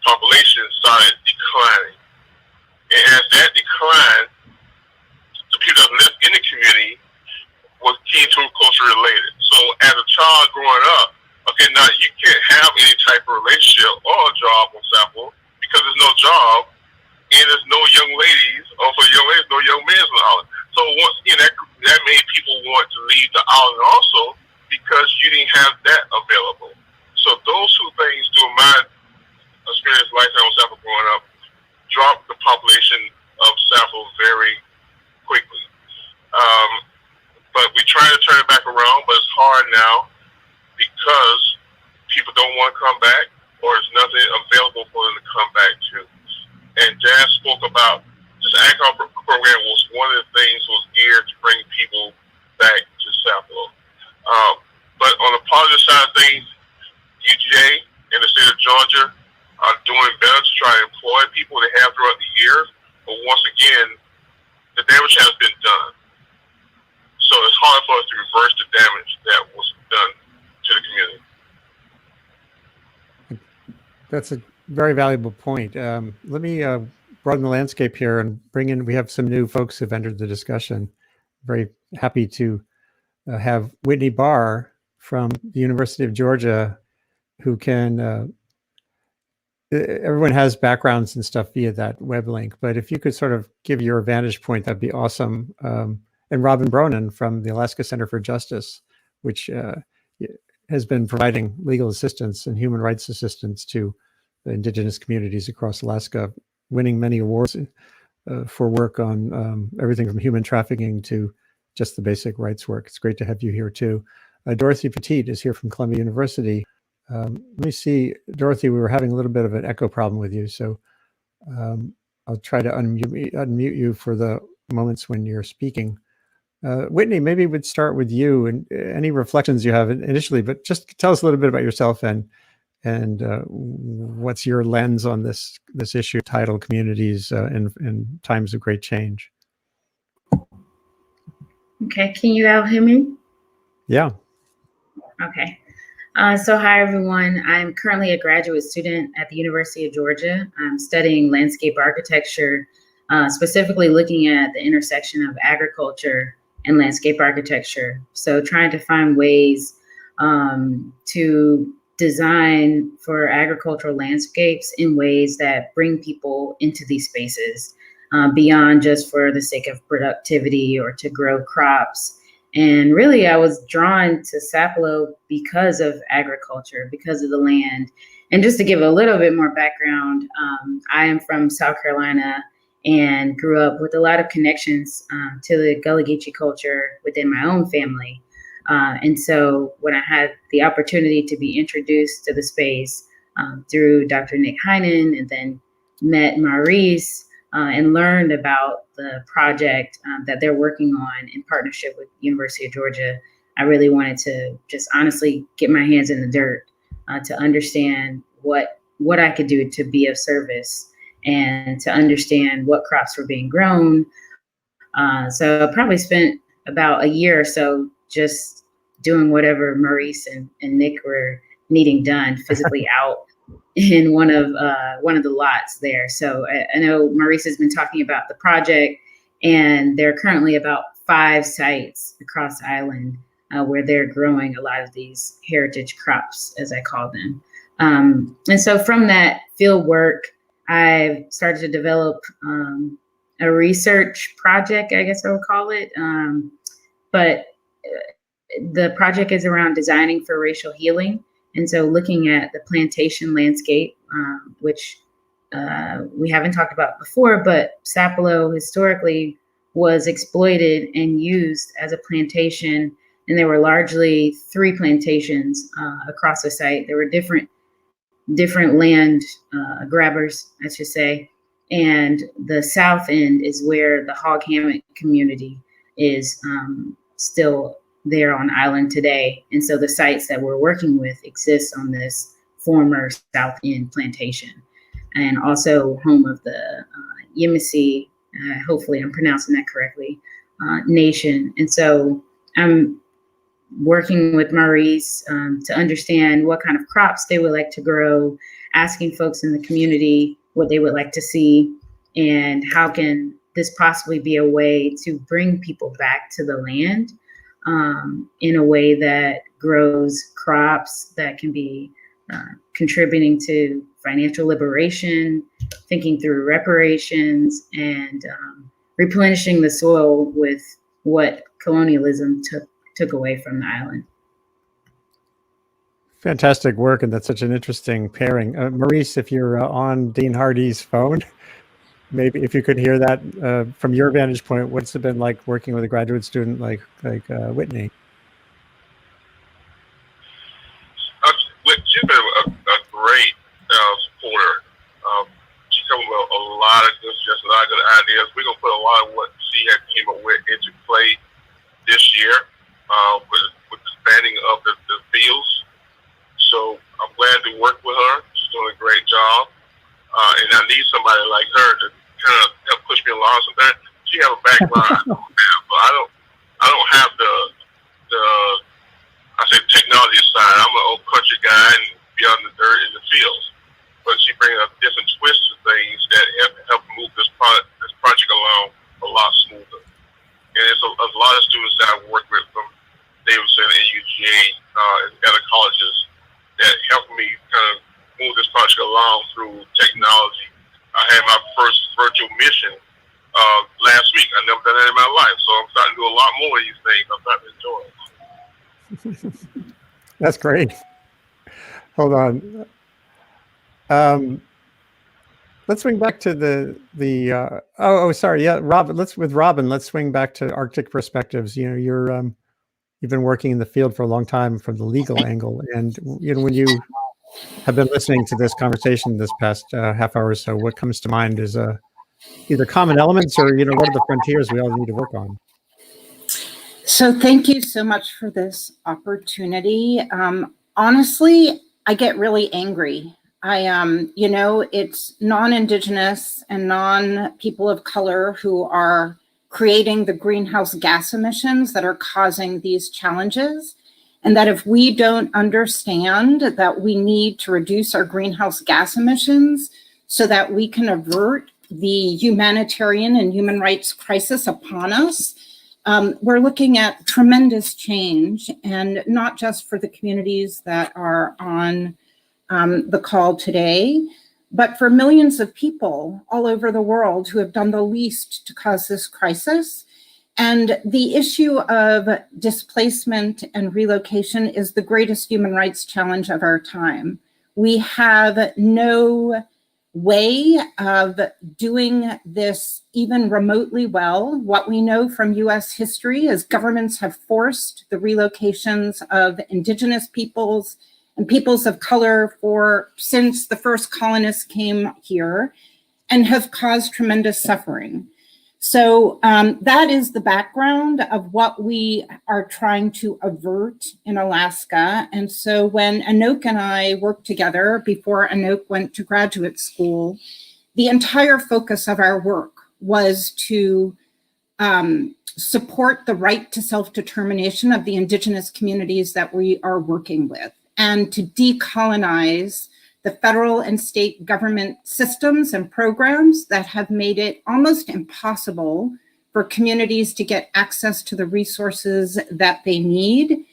population started declining. And as that declined, the people that lived in the community was key to culture related. So as a child growing up, okay, now you can't have any type of relationship or a job on Sapelo because there's no job and there's no young ladies, or for young ladies, no young men on the island. So once again, that made people want to leave the island also because you didn't have that available. So those two things, through my experience lifetime on Sapelo growing up, dropped the population of Sapelo very quickly. But we try to turn it back around, but it's hard now because people don't want to come back, or there's nothing available for them to come back to. And Jazz spoke about this agricultural program was one of the things was geared to bring people back to Sapelo. But on the positive side of things, UGA and the state of Georgia are doing better to try to employ people they have throughout the years. But once again, the damage has been done. So it's hard for us to reverse the damage that was done to the community. That's a very valuable point. Let me broaden the landscape here and bring in, we have some new folks who've entered the discussion. Very happy to have Whitney Barr from the University of Georgia, who can, everyone has backgrounds and stuff via that web link, but if you could sort of give your vantage point, that'd be awesome. And Robin Bronin from the Alaska Center for Justice, which has been providing legal assistance and human rights assistance to the indigenous communities across Alaska, winning many awards for work on everything from human trafficking to just the basic rights work. It's great to have you here too. Dorothy Petit is here from Columbia University. Let me see, Dorothy, we were having a little bit of an echo problem with you, so I'll try to unmute you for the moments when you're speaking. Whitney, maybe we'd start with you and any reflections you have initially, but just tell us a little bit about yourself and what's your lens on this issue, tidal communities in times of great change. Okay, can you all hear me? Yeah. Okay. So hi, everyone. I'm currently a graduate student at the University of Georgia. I'm studying landscape architecture, specifically looking at the intersection of agriculture and landscape architecture. So trying to find ways to design for agricultural landscapes in ways that bring people into these spaces beyond just for the sake of productivity or to grow crops. And really, I was drawn to Sapelo because of agriculture, because of the land. And just to give a little bit more background, I am from South Carolina and grew up with a lot of connections to the Gullah Geechee culture within my own family. And so when I had the opportunity to be introduced to the space through Dr. Nick Heinen, and then met Maurice and learned about the project that they're working on in partnership with the University of Georgia, I really wanted to just honestly get my hands in the dirt to understand what I could do to be of service and to understand what crops were being grown. So I probably spent about a year or so just doing whatever Maurice and Nick were needing done physically out in one of the lots there. So I know Maurice has been talking about the project, and there are currently about 5 sites across the island where they're growing a lot of these heritage crops, as I call them. And so from that field work, I've started to develop a research project, I guess I would call it. But the project is around designing for racial healing. And so looking at the plantation landscape, which we haven't talked about before, but Sapelo historically was exploited and used as a plantation. And there were largely 3 plantations across the site. There were different different land grabbers, I should say. And the south end is where the hog hammock community is still there on island today. And so the sites that we're working with exist on this former south end plantation, and also home of the Yamasee, hopefully I'm pronouncing that correctly, nation. And so I'm working with Maurice to understand what kind of crops they would like to grow, asking folks in the community what they would like to see, and how can this possibly be a way to bring people back to the land in a way that grows crops that can be contributing to financial liberation, thinking through reparations, and replenishing the soil with what colonialism took away from the island. Fantastic work, and that's such an interesting pairing. Maurice, if you're on Dean Hardy's phone, maybe if you could hear that from your vantage point, what's it been like working with a graduate student like Whitney? She's been a great supporter. She comes with a lot of good suggestions, a lot of good ideas. We're going to put a lot of what she had came up with into play this year with expanding of the fields. So I'm glad to work with her. She's doing a great job. And I need somebody like her to kind of help push me along sometimes. She has a background, but I don't have the technology side. I'm an old country guy and be on the dirt in the fields. But she brings a different twist to things that help move this project along a lot smoother. And it's a lot of students that I've worked with from Davidson and UGA and other colleges that helped me kind of move this project along through technology. I had my first virtual mission last week. I've never done that in my life. So I'm starting to do a lot more of these things. I'm starting to enjoy it. That's great. Hold on. Let's swing back to the sorry. Yeah, Robin, let's swing back to Arctic perspectives. You know, you've been working in the field for a long time from the legal angle. And, you know, when you have been listening to this conversation this past half hour or so, what comes to mind is either common elements or, you know, what are the frontiers we all need to work on? So thank you so much for this opportunity. Honestly, I get really angry. You know, it's non-Indigenous and non-people of color who are creating the greenhouse gas emissions that are causing these challenges. And that if we don't understand that we need to reduce our greenhouse gas emissions so that we can avert the humanitarian and human rights crisis upon us, we're looking at tremendous change, and not just for the communities that are on the call today, but for millions of people all over the world who have done the least to cause this crisis. And the issue of displacement and relocation is the greatest human rights challenge of our time. We have no way of doing this even remotely well. What we know from US history is governments have forced the relocations of Indigenous peoples and peoples of color since the first colonists came here, and have caused tremendous suffering. So that is the background of what we are trying to avert in Alaska. And so when Annauk and I worked together before Annauk went to graduate school, the entire focus of our work was to support the right to self-determination of the Indigenous communities that we are working with, and to decolonize the federal and state government systems and programs that have made it almost impossible for communities to get access to the resources that they need.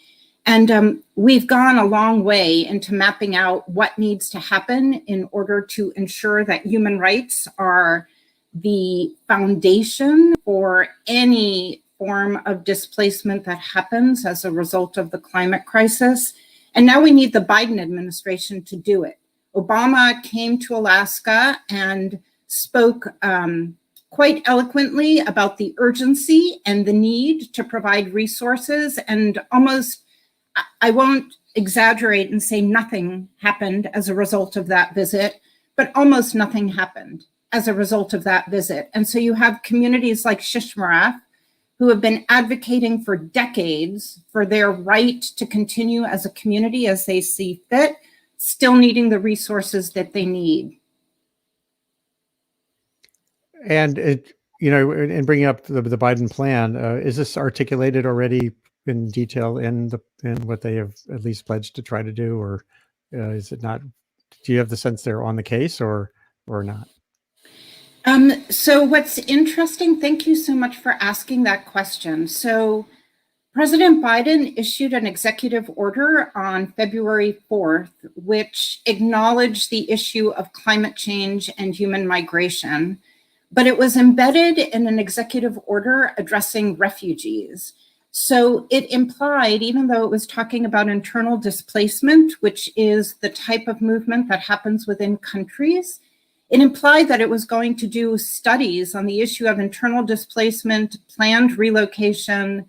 And we've gone a long way into mapping out what needs to happen in order to ensure that human rights are the foundation for any form of displacement that happens as a result of the climate crisis. And now we need the Biden administration to do it. Obama came to Alaska and spoke quite eloquently about the urgency and the need to provide resources, and almost, I won't exaggerate and say nothing happened as a result of that visit, but almost nothing happened as a result of that visit. And so you have communities like Shishmaref who have been advocating for decades for their right to continue as a community as they see fit, still needing the resources that they need. And in bringing up the Biden plan, is this articulated already in detail in what they have at least pledged to try to do, or is it not? Do you have the sense they're on the case or not? So what's interesting, thank you so much for asking that question. So President Biden issued an executive order on February 4th, which acknowledged the issue of climate change and human migration, but it was embedded in an executive order addressing refugees. So it implied, even though it was talking about internal displacement, which is the type of movement that happens within countries, it implied that it was going to do studies on the issue of internal displacement, planned relocation,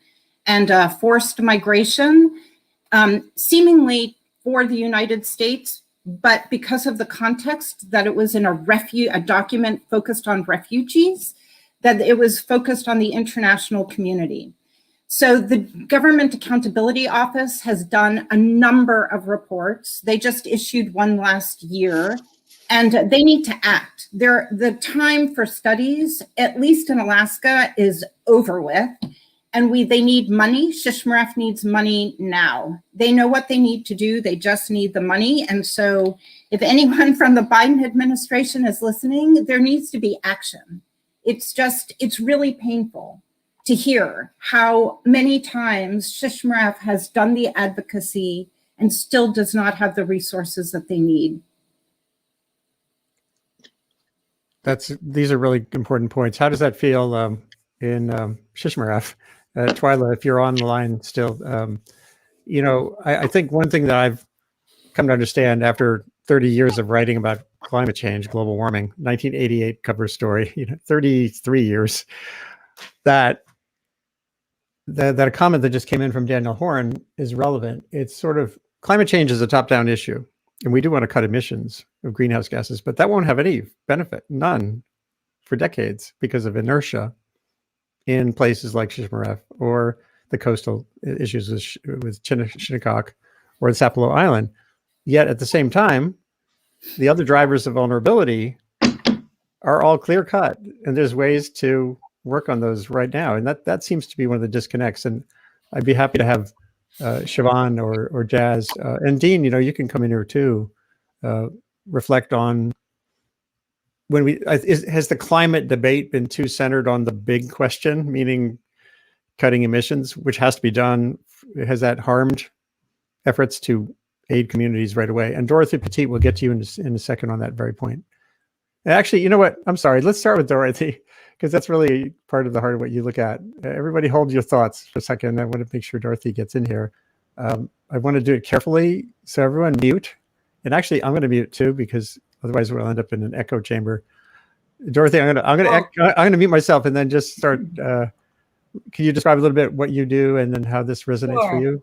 and forced migration, seemingly for the United States, but because of the context that it was in a document focused on refugees, that it was focused on the international community. So the Government Accountability Office has done a number of reports. They just issued one last year, and they need to act. The time for studies, at least in Alaska, is over with. And they need money. Shishmaref needs money now. They know what they need to do. They just need the money. And so if anyone from the Biden administration is listening, there needs to be action. It's really painful to hear how many times Shishmaref has done the advocacy and still does not have the resources that they need. These are really important points. How does that feel in Shishmaref? Twyla, if you're on the line still, I think one thing that I've come to understand after 30 years of writing about climate change, global warming, 1988 cover story, 33 years, that a comment that just came in from Daniel Horn is relevant. It's sort of climate change is a top-down issue, and we do want to cut emissions of greenhouse gases, but that won't have any benefit, none, for decades because of inertia in places like Shishmaref or the coastal issues with Shinnecock or the Sapelo Island. Yet at the same time, the other drivers of vulnerability are all clear cut, and there's ways to work on those right now. And that seems to be one of the disconnects. And I'd be happy to have Shavonne or Jazz and Dean, you can come in here too, reflect on has the climate debate been too centered on the big question, meaning cutting emissions, which has to be done? Has that harmed efforts to aid communities right away? And Dorothy Petit, will get to you in a second on that very point. Actually, you know what? I'm sorry. Let's start with Dorothy, because that's really part of the heart of what you look at. Everybody hold your thoughts for a second. I want to make sure Dorothy gets in here. I want to do it carefully. So everyone mute. And actually, I'm going to mute too, because otherwise we'll end up in an echo chamber. Dorothy, I'm going to mute myself and then just start. Can you describe a little bit what you do and then how this resonates for you?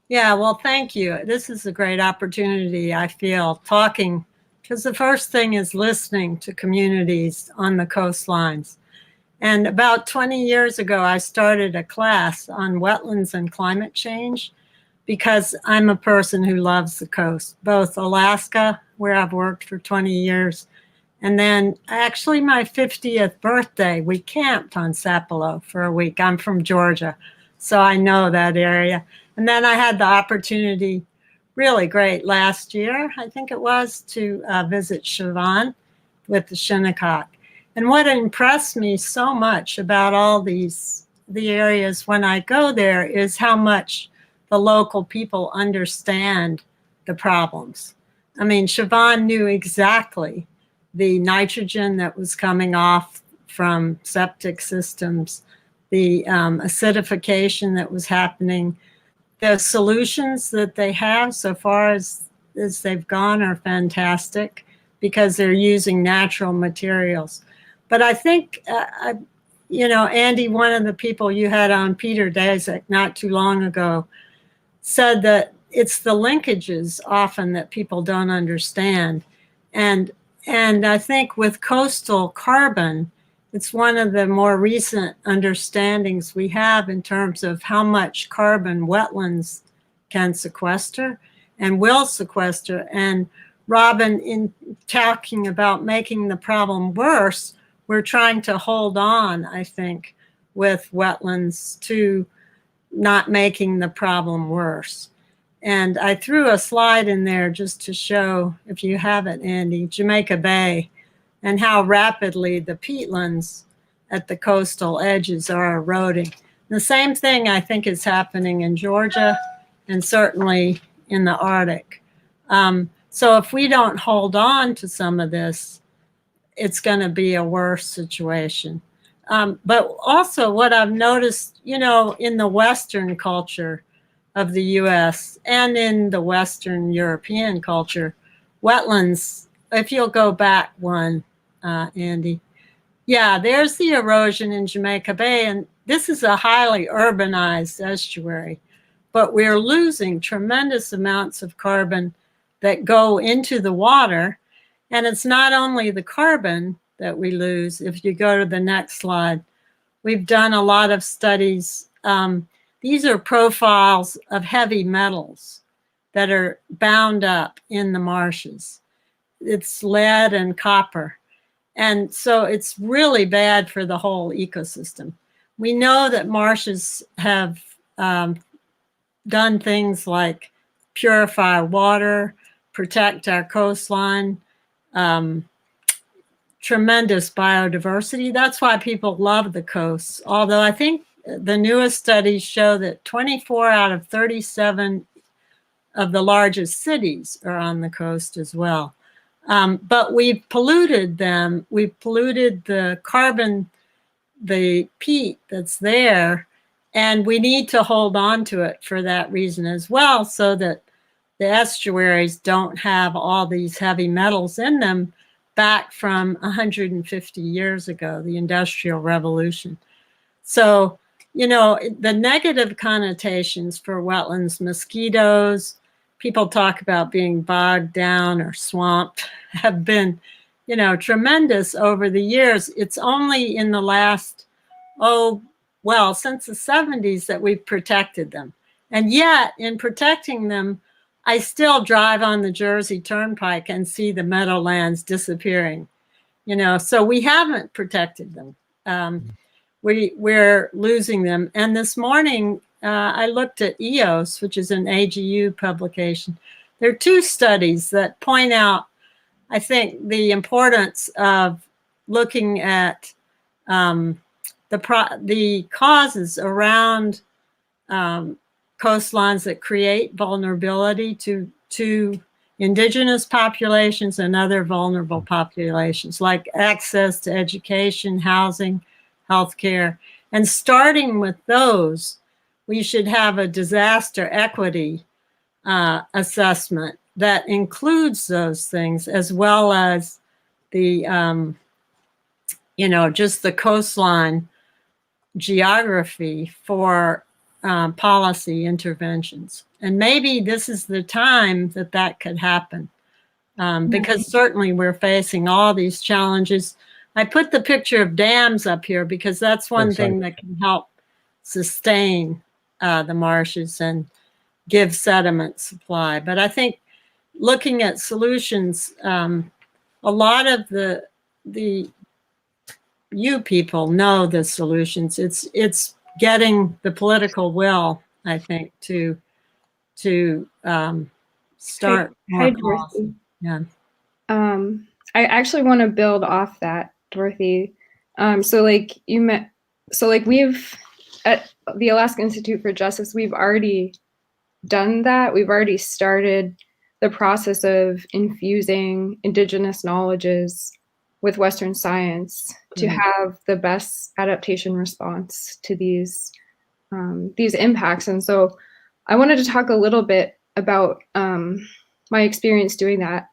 Yeah, well, thank you. This is a great opportunity, I feel, talking, because the first thing is listening to communities on the coastlines. And about 20 years ago, I started a class on wetlands and climate change, because I'm a person who loves the coast, both Alaska, where I've worked for 20 years, and then actually my 50th birthday, we camped on Sapelo for a week. I'm from Georgia, so I know that area. And then I had the opportunity, really great, last year, I think it was, to visit Shavonne with the Shinnecock. And what impressed me so much about all the areas when I go there is how much the local people understand the problems. I mean, Shavonne knew exactly the nitrogen that was coming off from septic systems, the acidification that was happening. The solutions that they have so far as they've gone are fantastic, because they're using natural materials. But I think, Andy, one of the people you had on, Peter Daszak, not too long ago, said that it's the linkages often that people don't understand. And I think with coastal carbon, it's one of the more recent understandings we have in terms of how much carbon wetlands can sequester and will sequester. And Robin, in talking about making the problem worse, we're trying to hold on, I think, with wetlands to not making the problem worse. And I threw a slide in there just to show, if you have it, Andy, Jamaica Bay, and how rapidly the peatlands at the coastal edges are eroding. The same thing I think is happening in Georgia and certainly in the Arctic. So if we don't hold on to some of this, it's going to be a worse situation. But also what I've noticed, you know, in the Western culture of the US and in the Western European culture, wetlands, if you'll go back one, Andy. Yeah, there's the erosion in Jamaica Bay, and this is a highly urbanized estuary, but we're losing tremendous amounts of carbon that go into the water. And it's not only the carbon that we lose. If you go to the next slide, we've done a lot of studies. These are profiles of heavy metals that are bound up in the marshes. It's lead and copper. And so it's really bad for the whole ecosystem. We know that marshes have done things like purify water, protect our coastline, tremendous biodiversity. That's why people love the coasts. Although I think the newest studies show that 24 out of 37 of the largest cities are on the coast as well. But we've polluted them. We've polluted the carbon, the peat that's there, and we need to hold on to it for that reason as well, so that the estuaries don't have all these heavy metals in them back from 150 years ago, the Industrial Revolution. So, you know, the negative connotations for wetlands, mosquitoes, people talk about being bogged down or swamped, have been, you know, tremendous over the years. It's only in the last, since the 70s that we've protected them. And yet, in protecting them, I still drive on the Jersey Turnpike and see the meadowlands disappearing, you know, so we haven't protected them. We're losing them. And this morning, I looked at EOS, which is an AGU publication. There are two studies that point out, I think, the importance of looking at the causes around coastlines that create vulnerability to indigenous populations and other vulnerable populations, like access to education, housing, healthcare. And starting with those, we should have a disaster equity assessment that includes those things, as well as the, just the coastline geography for policy interventions. And maybe this is the time that could happen, because certainly we're facing all these challenges. I put the picture of dams up here because that's one thing that can help sustain the marshes and give sediment supply. But I think looking at solutions, a lot of the you people know the solutions. It's getting the political will, I think, to start more policy. Yeah. I actually want to build off that, Dorothy. We've at the Alaska Institute for Justice, we've already done that. We've already started the process of infusing indigenous knowledges with Western science to have the best adaptation response to these impacts. And so I wanted to talk a little bit about my experience doing that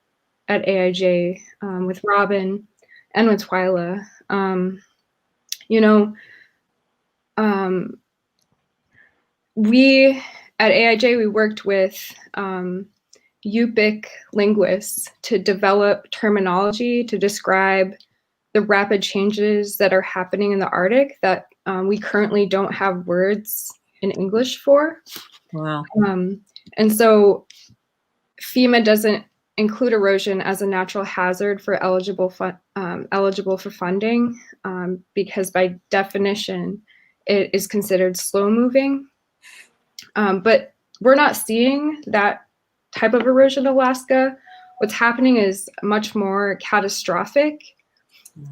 at AIJ with Robin and with Twyla. at AIJ, we worked with Yupik linguists to develop terminology to describe the rapid changes that are happening in the Arctic that we currently don't have words in English for. Wow. And so FEMA doesn't include erosion as a natural hazard for eligible for funding because by definition, it is considered slow moving. But we're not seeing that type of erosion in Alaska. What's happening is much more catastrophic.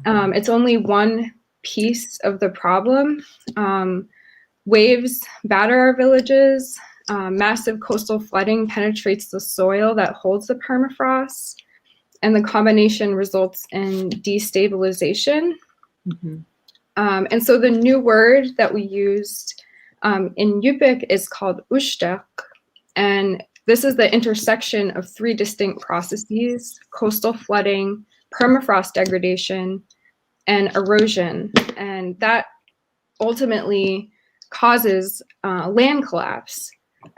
It's only one piece of the problem. Waves batter our villages. Massive coastal flooding penetrates the soil that holds the permafrost, and the combination results in destabilization. Mm-hmm. And so the new word that we used in Yupik is called ushtek, and this is the intersection of three distinct processes: coastal flooding, permafrost degradation, and erosion. And that ultimately causes land collapse.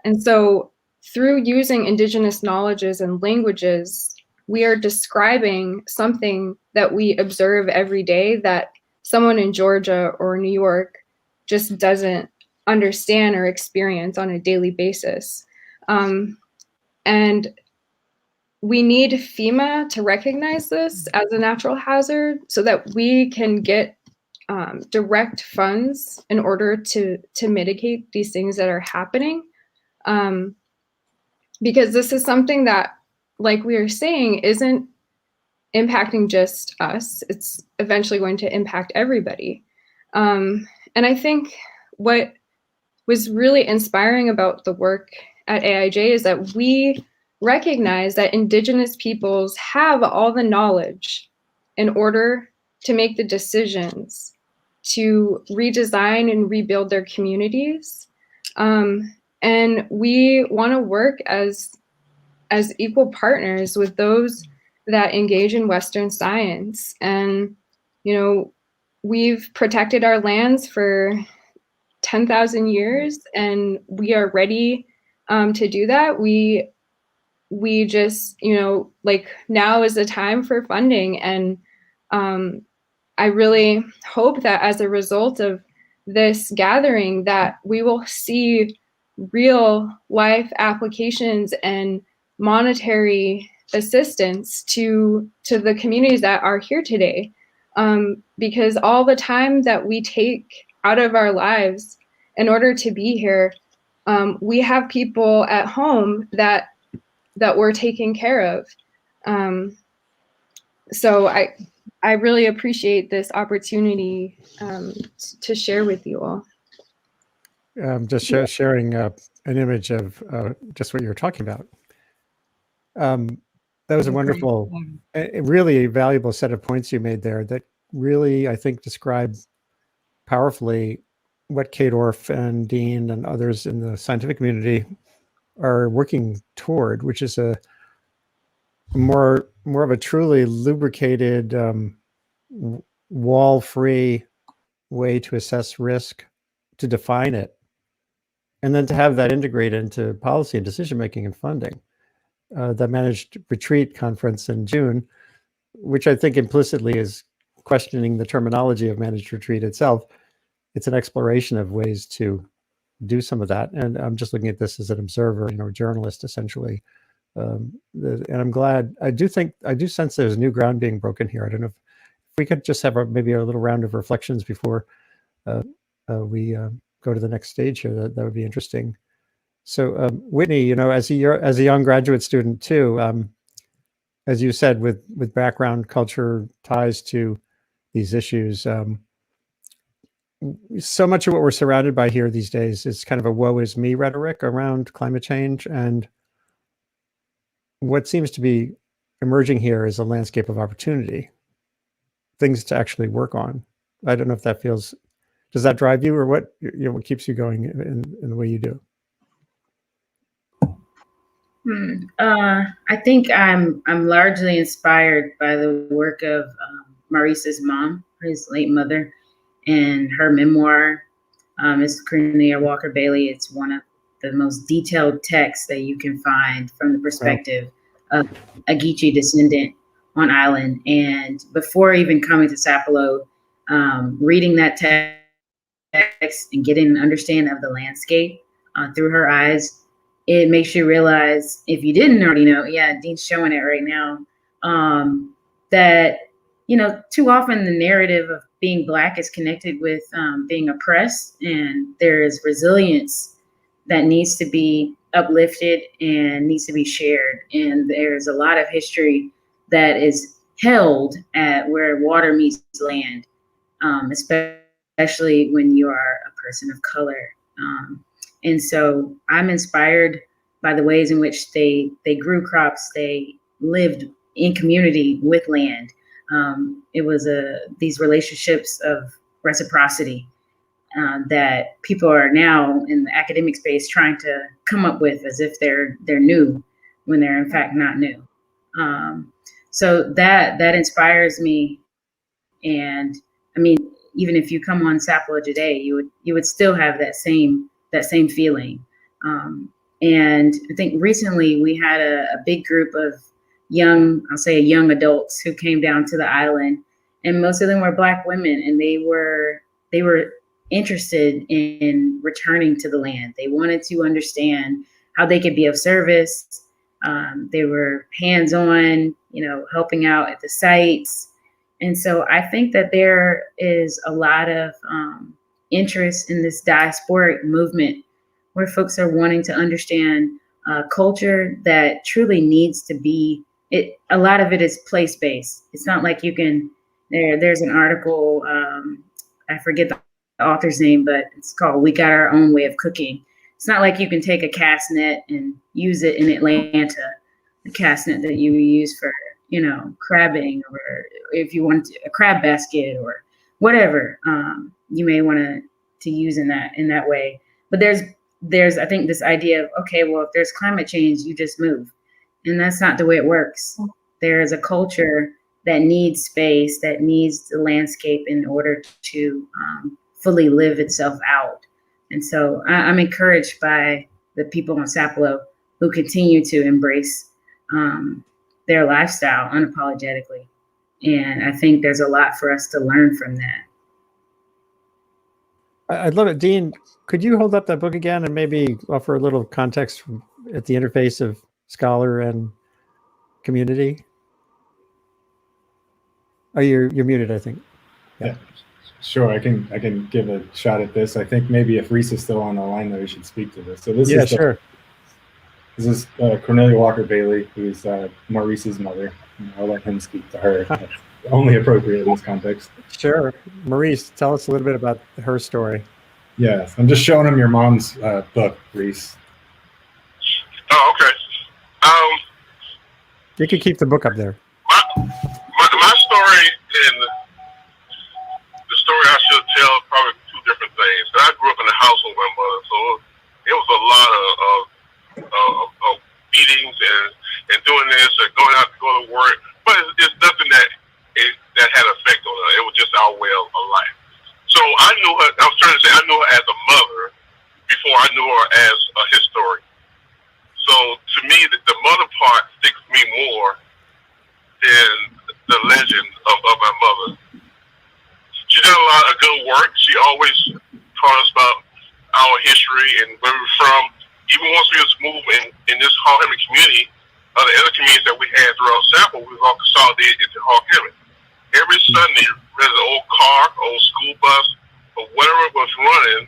And so through using indigenous knowledges and languages, we are describing something that we observe every day that someone in Georgia or New York just doesn't understand or experience on a daily basis. And we need FEMA to recognize this as a natural hazard so that we can get direct funds in order to mitigate these things that are happening. Because this is something that, like we were saying, isn't impacting just us. It's eventually going to impact everybody. And I think what was really inspiring about the work at AIJ is that we recognize that Indigenous peoples have all the knowledge in order to make the decisions to redesign and rebuild their communities. And we want to work as equal partners with those that engage in Western science. And, you know, we've protected our lands for 10,000 years, and we are ready to do that. We just, you know, like, now is the time for funding. And I really hope that as a result of this gathering that we will see real life applications and monetary assistance to the communities that are here today. Because all the time that we take out of our lives in order to be here, we have people at home that we're taking care of. So I really appreciate this opportunity to share with you all. Just sharing an image of just what you were talking about. That was a wonderful, really valuable set of points you made there that really, I think, describe powerfully what Kate Orff and Dean and others in the scientific community are working toward, which is a more of a truly lubricated, wall-free way to assess risk, to define it, and then to have that integrated into policy and decision-making and funding. The Managed Retreat Conference in June, which I think implicitly is questioning the terminology of managed retreat itself. It's an exploration of ways to do some of that. And I'm just looking at this as an observer, you know, a journalist essentially. And I'm glad. I do sense there's new ground being broken here. I don't know if we could just have maybe a little round of reflections before we go to the next stage here. That would be interesting. So Whitney, you know, as a young graduate student too, as you said, with background, culture, ties to these issues, so much of what we're surrounded by here these days is kind of a woe is me rhetoric around climate change. And what seems to be emerging here is a landscape of opportunity, things to actually work on. I don't know if that does that drive you, or what keeps you going in the way you do? I think I'm largely inspired by the work of Maurice's mom, his late mother, and her memoir is currently at Walker Bailey. It's one of the most detailed text that you can find from the perspective of a Geechee descendant on island. And before even coming to Sapelo, reading that text and getting an understanding of the landscape through her eyes, it makes you realize, if you didn't already know, yeah, Dean's showing it right now, that, too often the narrative of being Black is connected with being oppressed, and there is resilience that needs to be uplifted and needs to be shared. And there's a lot of history that is held at where water meets land, especially when you are a person of color. And so I'm inspired by the ways in which they grew crops, they lived in community with land. It was these relationships of reciprocity that people are now in the academic space trying to come up with as if they're new, when they're in fact not new. So that inspires me. And I mean, even if you come on Sapelo today, you would still have that same feeling. And I think recently we had a big group of young adults who came down to the island, and most of them were Black women, and they were interested in returning to the land. They wanted to understand how they could be of service. They were hands-on, helping out at the sites. And so I think that there is a lot of interest in this diasporic movement, where folks are wanting to understand culture that truly needs to be, a lot of it is place-based. It's not like you can, there's an article, I forget the author's name, but it's called "We Got Our Own Way of Cooking." It's not like you can take a cast net and use it in Atlanta, the cast net that you use for, crabbing, or if you want a crab basket or whatever, you may want to use in that way. But there's I think this idea of, okay, well, if there's climate change, you just move. And that's not the way it works. There is a culture that needs space, that needs the landscape in order to fully live itself out. And so I'm encouraged by the people on Sapelo who continue to embrace their lifestyle unapologetically. And I think there's a lot for us to learn from that. I'd love it. Dean, could you hold up that book again and maybe offer a little context at the interface of scholar and community? Oh, you're muted, I think. Yeah, sure. I can give a shot at this. I think maybe if Reese is still on the line, though, he should speak to this. So this is sure. This is Cornelia Walker Bailey, who's Maurice's mother. I'll let him speak to her. That's only appropriate in this context. Sure. Maurice, tell us a little bit about her story. Yes, I'm just showing him your mom's book, Reese. Oh, okay. You can keep the book up there. My story and the story I should tell are probably two different things. I grew up in a house with my mother, so it was a lot of meetings and doing this and going out to go to work. But it's nothing that had effect on her. It was just our way of life. So I knew her. I was trying to say I knew her as a mother before I knew her as a historian. So to me, the mother part sticks me more than the legend of my mother. She did a lot of good work. She always taught us about our history and where we're from. Even once we was moving in this Hall Hemming community, the other communities that we had throughout Sapelo, we was all consolidated into Hall Hemming. Every Sunday, whether an old car, old school bus, or whatever was running,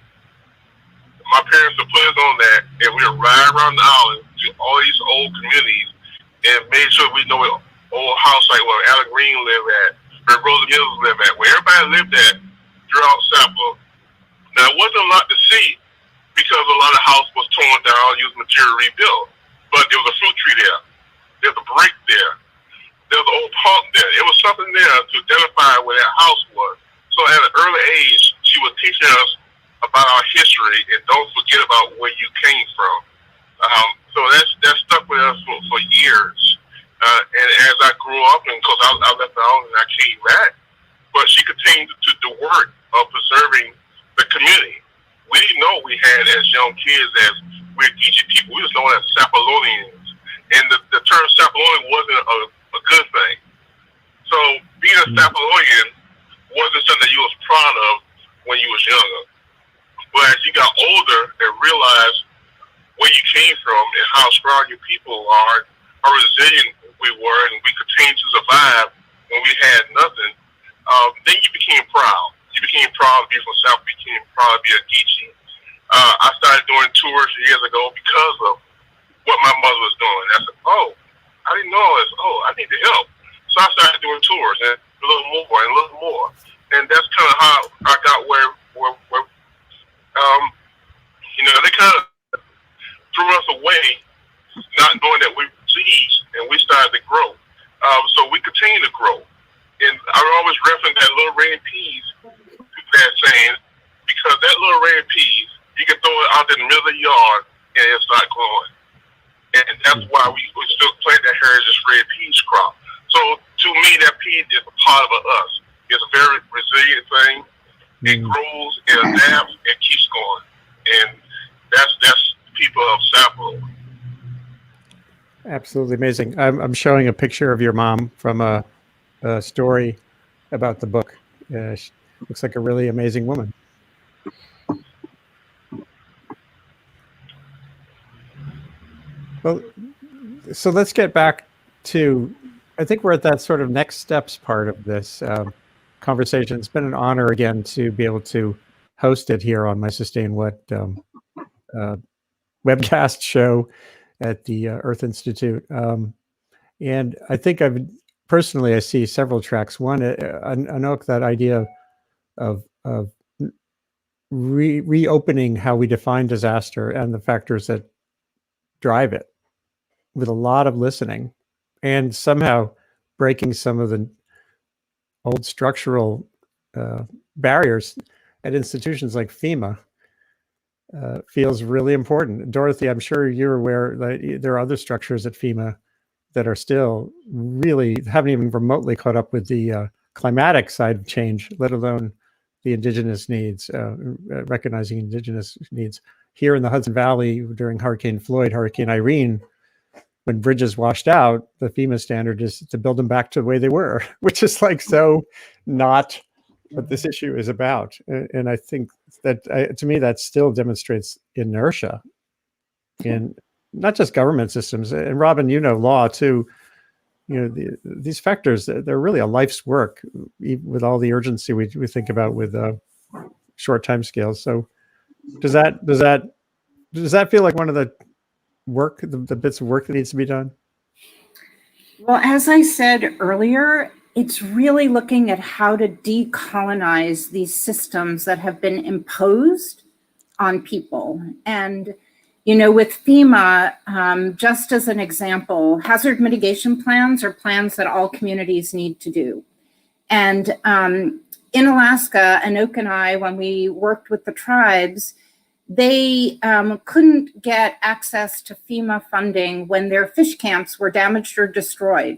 my parents would put us on that, and we would ride around the island to all these old communities and made sure we know what old house like where Alan Green lived at, where Rosa Mills lived at, where everybody lived at throughout Sapelo. Now, it wasn't a lot to see because a lot of houses was torn down, used material rebuilt. But there was a fruit tree there. There's a break there. There's an old park there. It was something there to identify where that house was. So at an early age, she was teaching us about our history and don't forget about where you came from. So that stuck with us for years. And as I grew up, and because I left the house and I came back, but she continued to do the work of preserving the community. we didn't know we had as young kids as we're Geechee people. We was known as Sapelonians. And the term Sapelonian wasn't a good thing. So being a Sapelonian wasn't something that you was proud of when you was younger. But as you got older and realized where you came from and how strong your people are, how resilient we were, and we continued to survive when we had nothing, then you became proud. You became proud to be from South. You became proud to be a Geechee. I started doing tours years ago because of what my mother was doing. I said, oh, I didn't know this. Oh, I need to help. So I started doing tours and a little more and a little more. And that's kind of how I got where they kind of threw us away, not knowing that we were seeds, and we started to grow. So we continue to grow. And I always reference that little red peas, that saying, because that little red peas, you can throw it out in the middle of the yard and it's not growing. And that's why we still plant that heritage red peas crop. So to me, that pea is a part of us. It's a very resilient thing. It grows, it adapts, it keeps going. And that's people of Sapelo. Absolutely amazing. I'm showing a picture of your mom from a story about the book. She looks like a really amazing woman. Well, so let's get back to, I think we're at that sort of next steps part of this conversation. It's been an honor again to be able to host it here on my Sustain What webcast show at the Earth Institute. And I think I see several tracks. One, Annauk, that idea of reopening how we define disaster and the factors that drive it, with a lot of listening, and somehow breaking some of the old structural barriers at institutions like FEMA feels really important. Dorothy, I'm sure you're aware that there are other structures at FEMA that are still really haven't even remotely caught up with the climatic side of change, let alone the indigenous needs, recognizing indigenous needs. Here in the Hudson Valley during Hurricane Floyd, Hurricane Irene, when bridges washed out, the FEMA standard is to build them back to the way they were, which is like so not what this issue is about. And I think that, to me, that still demonstrates inertia in not just government systems. And Robin, law too. These factors, they're really a life's work with all the urgency we think about with short time scales. So does that feel like one of the work, the bits of work that needs to be done? Well, as I said earlier, it's really looking at how to decolonize these systems that have been imposed on people. And, with FEMA, just as an example, hazard mitigation plans are plans that all communities need to do. And in Alaska, Annauk and I, when we worked with the tribes, they couldn't get access to FEMA funding when their fish camps were damaged or destroyed,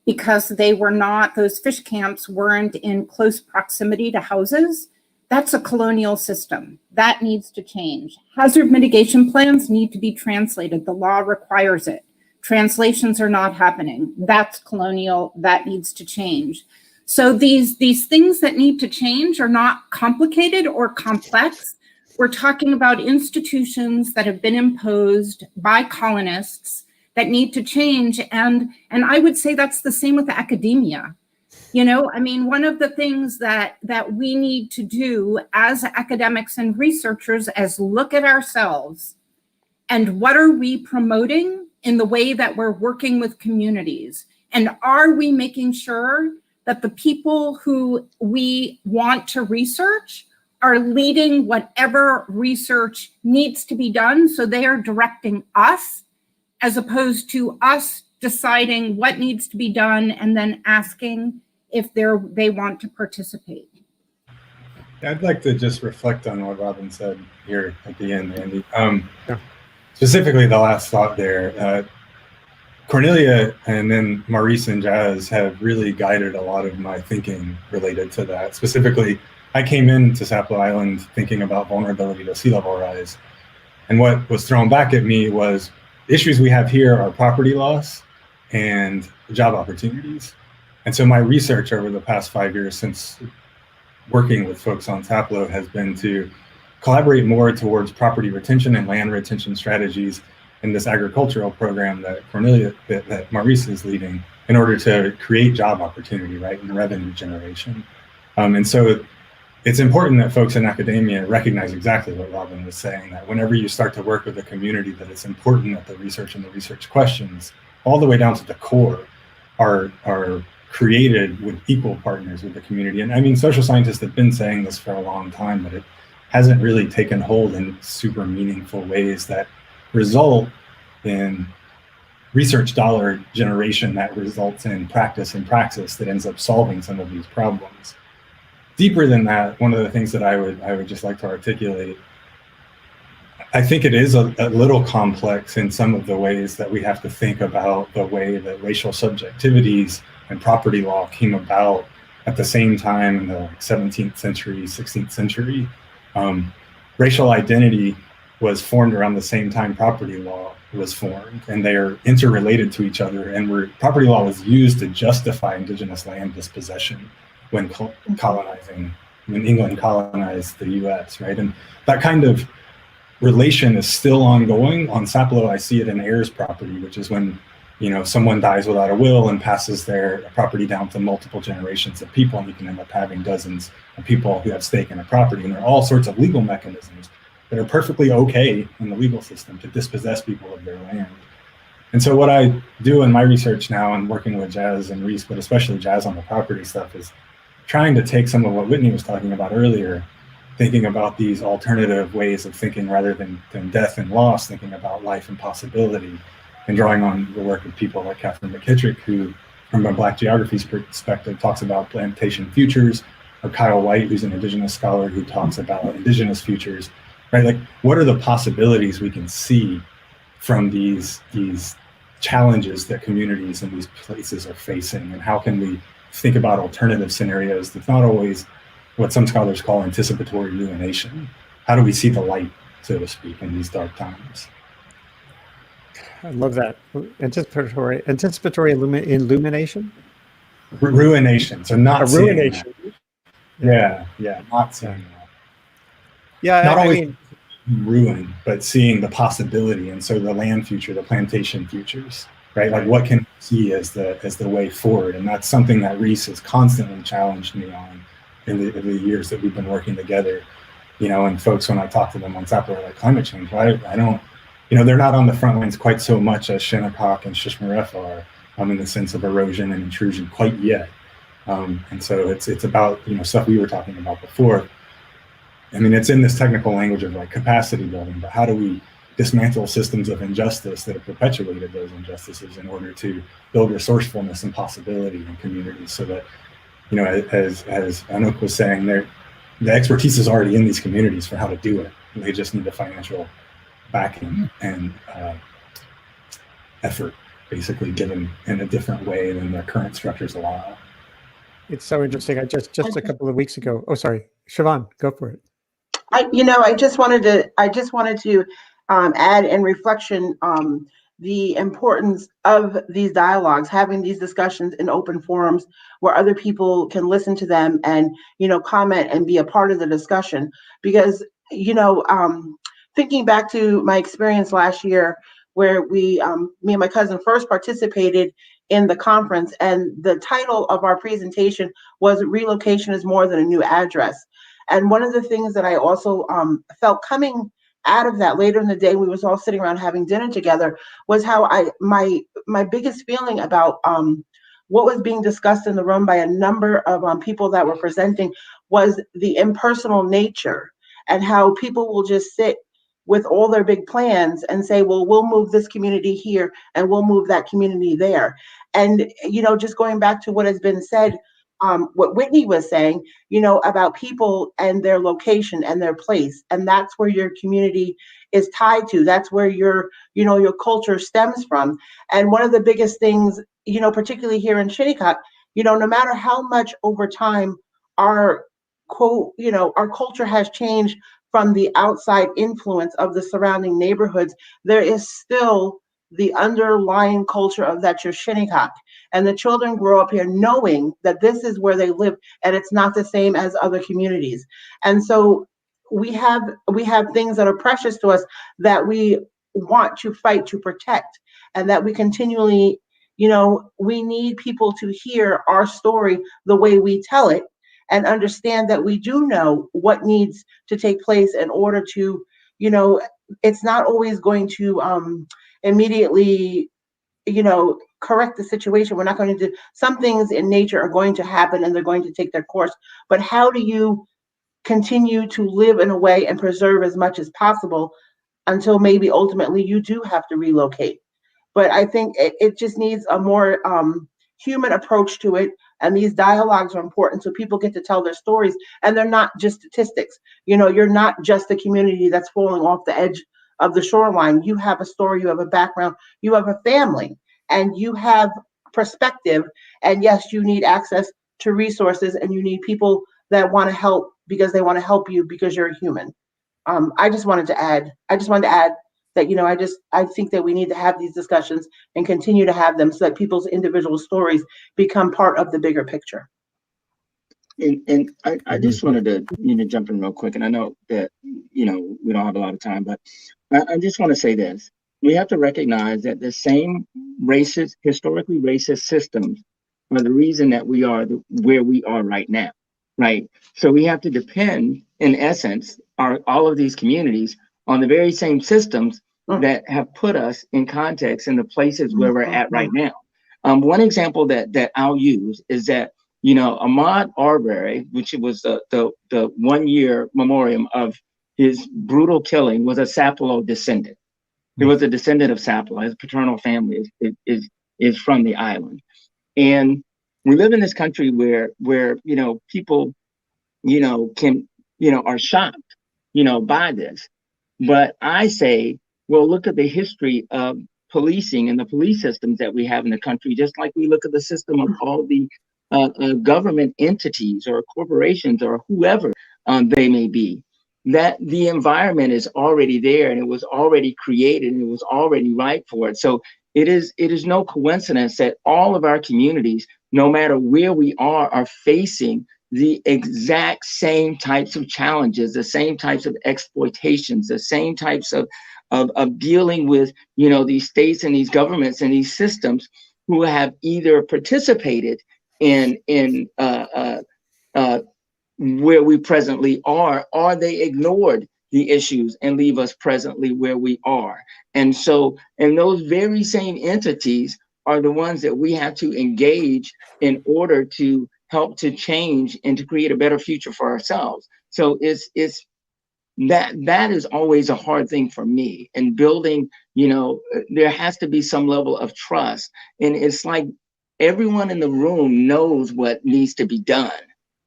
because those fish camps weren't in close proximity to houses. That's a colonial system. That needs to change. Hazard mitigation plans need to be translated. The law requires it. Translations are not happening. That's colonial. That needs to change. So these things that need to change are not complicated or complex. We're talking about institutions that have been imposed by colonists that need to change. And I would say that's the same with academia. One of the things that we need to do as academics and researchers is look at ourselves and what are we promoting in the way that we're working with communities? And are we making sure that the people who we want to research are leading whatever research needs to be done, so they are directing us as opposed to us deciding what needs to be done and then asking if they want to participate? I'd like to just reflect on what Robin said here at the end, Andy. Specifically, the last thought there. Cornelia and then Maurice and Jazz have really guided a lot of my thinking related to that. Specifically, I came into Sapelo Island thinking about vulnerability to sea level rise. And what was thrown back at me was issues we have here are property loss and job opportunities. And so my research over the past 5 years since working with folks on Sapelo has been to collaborate more towards property retention and land retention strategies in this agricultural program that Maurice is leading in order to create job opportunity, right, and revenue generation. And so it's important that folks in academia recognize exactly what Robin was saying, that whenever you start to work with a community, that it's important that the research and the research questions, all the way down to the core, are created with equal partners with the community. And I mean, social scientists have been saying this for a long time, but it hasn't really taken hold in super meaningful ways that result in research dollar generation that results in practice and praxis that ends up solving some of these problems. Deeper than that, one of the things that I would just like to articulate, I think it is a little complex in some of the ways that we have to think about the way that racial subjectivities and property law came about at the same time in the 17th century, 16th century. Racial identity was formed around the same time property law was formed, and they are interrelated to each other. And property law was used to justify indigenous land dispossession when England colonized the US, right? And that kind of relation is still ongoing. On Sapelo, I see it in heirs property, which is when, you know, someone dies without a will and passes their property down to multiple generations of people, and you can end up having dozens of people who have stake in a property. And there are all sorts of legal mechanisms that are perfectly okay in the legal system to dispossess people of their land. And so what I do in my research now, and working with Jazz and Reese, but especially Jazz on the property stuff, is trying to take some of what Whitney was talking about earlier, thinking about these alternative ways of thinking rather than death and loss, thinking about life and possibility, and drawing on the work of people like Catherine McKittrick, who, from a Black geography's perspective, talks about plantation futures, or Kyle White, who's an Indigenous scholar who talks about Indigenous futures, right? Like, what are the possibilities we can see from these challenges that communities in these places are facing, and how can we think about alternative scenarios that's not always what some scholars call anticipatory ruination? How do we see the light, so to speak, in these dark times? I love that. Anticipatory illumination? Ruination. So not seeing ruination. That. Yeah, not seeing that. Yeah, not always mean, ruin, but seeing the possibility. And so the land future, the plantation futures, right? Like, what can we see as the way forward? And that's something that Reese has constantly challenged me on in the years that we've been working together. You know, and folks, when I talk to them on Sapelo, are like, climate change, I don't, you know, they're not on the front lines quite so much as Shinnecock and Shishmaref are, in the sense of erosion and intrusion quite yet. And so it's about, you know, stuff we were talking about before. I mean, it's in this technical language of like capacity building, but how do we dismantle systems of injustice that have perpetuated those injustices in order to build resourcefulness and possibility in communities, so that, you know, as Annauk was saying, the expertise is already in these communities for how to do it. They just need the financial backing and effort, basically, given in a different way than their current structures allow. It's so interesting. I just a couple of weeks ago. Oh, sorry, Shavonne, go for it. I just wanted to add in reflection the importance of these dialogues, having these discussions in open forums where other people can listen to them and, you know, comment and be a part of the discussion. Because, you know, thinking back to my experience last year, where me and my cousin first participated in the conference, and the title of our presentation was "Relocation is More Than a New Address." And one of the things that I also felt coming out of that later in the day, we was all sitting around having dinner together, was how my biggest feeling about what was being discussed in the room by a number of people that were presenting was the impersonal nature, and how people will just sit with all their big plans and say, well, we'll move this community here and we'll move that community there. And, you know, just going back to what has been said, what Whitney was saying, you know, about people and their location and their place. And that's where your community is tied to. That's where your culture stems from. And one of the biggest things, you know, particularly here in Shinnecock, you know, no matter how much over time our our culture has changed from the outside influence of the surrounding neighborhoods, there is still the underlying culture of that you're Shinnecock. And the children grow up here knowing that this is where they live and it's not the same as other communities. And so we have things that are precious to us that we want to fight to protect, and that we continually, we need people to hear our story the way we tell it and understand that we do know what needs to take place in order to, it's not always going to immediately, correct the situation. We're not going to do, some things in nature are going to happen and they're going to take their course, but how do you continue to live in a way and preserve as much as possible until maybe ultimately you do have to relocate? But I think it just needs a more human approach to it. And these dialogues are important so people get to tell their stories and they're not just statistics. You're not just a community that's falling off the edge of the shoreline. You have a story, you have a background, you have a family, and you have perspective. And yes, you need access to resources and you need people that want to help because they want to help you because you're a human. I just wanted to add that, I think that we need to have these discussions and continue to have them so that people's individual stories become part of the bigger picture. And I just wanted to jump in real quick, and I know that we don't have a lot of time, but I just want to say this: we have to recognize that the same historically racist systems are the reason that we are where we are right now, right? So we have to depend, in essence, all of these communities on the very same systems that have put us in context in the places where we're at right now. One example that I'll use is that Ahmaud Arbery, which was the 1 year memoriam of his brutal killing, was a Sapelo descendant. He was a descendant of Sapelo. His paternal family is from the island, and we live in this country where people are shocked by this. But I say, well, look at the history of policing and the police systems that we have in the country, just like we look at the system of all the government entities or corporations or whoever they may be, that the environment is already there and it was already created and it was already right for it. So it is no coincidence that all of our communities, no matter where we are facing the exact same types of challenges, the same types of exploitations, the same types of dealing with, these states and these governments and these systems who have either participated in where we presently are, or they ignored the issues and leave us presently where we are. And so, and those very same entities are the ones that we have to engage in order to help to change and to create a better future for ourselves. So it's that is always a hard thing for me. And building, there has to be some level of trust. And it's like everyone in the room knows what needs to be done,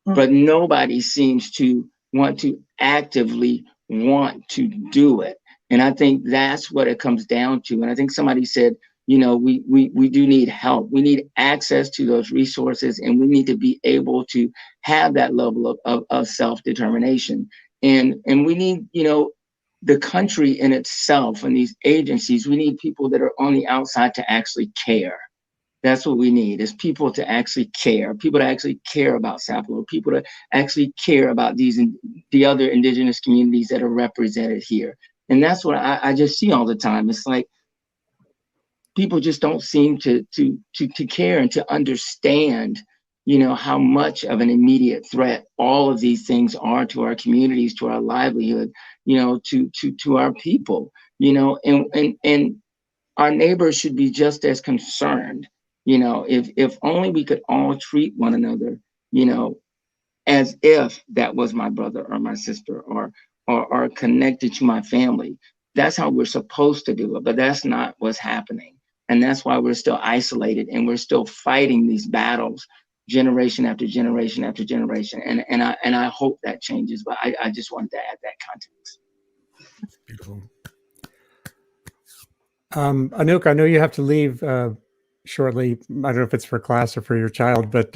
but nobody seems to want to actively want to do it. And I think that's what it comes down to. And I think somebody said, we do need help. We need access to those resources, and we need to be able to have that level of self-determination. And we need, the country in itself and these agencies, we need people that are on the outside to actually care. That's what we need, is people to actually care, people to actually care about Sapelo, people to actually care about the other indigenous communities that are represented here. And that's what I just see all the time. It's like, people just don't seem to care and to understand, how much of an immediate threat all of these things are to our communities, to our livelihood, to our people, and our neighbors should be just as concerned, if only we could all treat one another, as if that was my brother or my sister or connected to my family. That's how we're supposed to do it, but that's not what's happening. And that's why we're still isolated and we're still fighting these battles generation after generation after generation. And I hope that changes, but I just wanted to add that context. Beautiful. Annauk, I know you have to leave shortly. I don't know if it's for class or for your child, but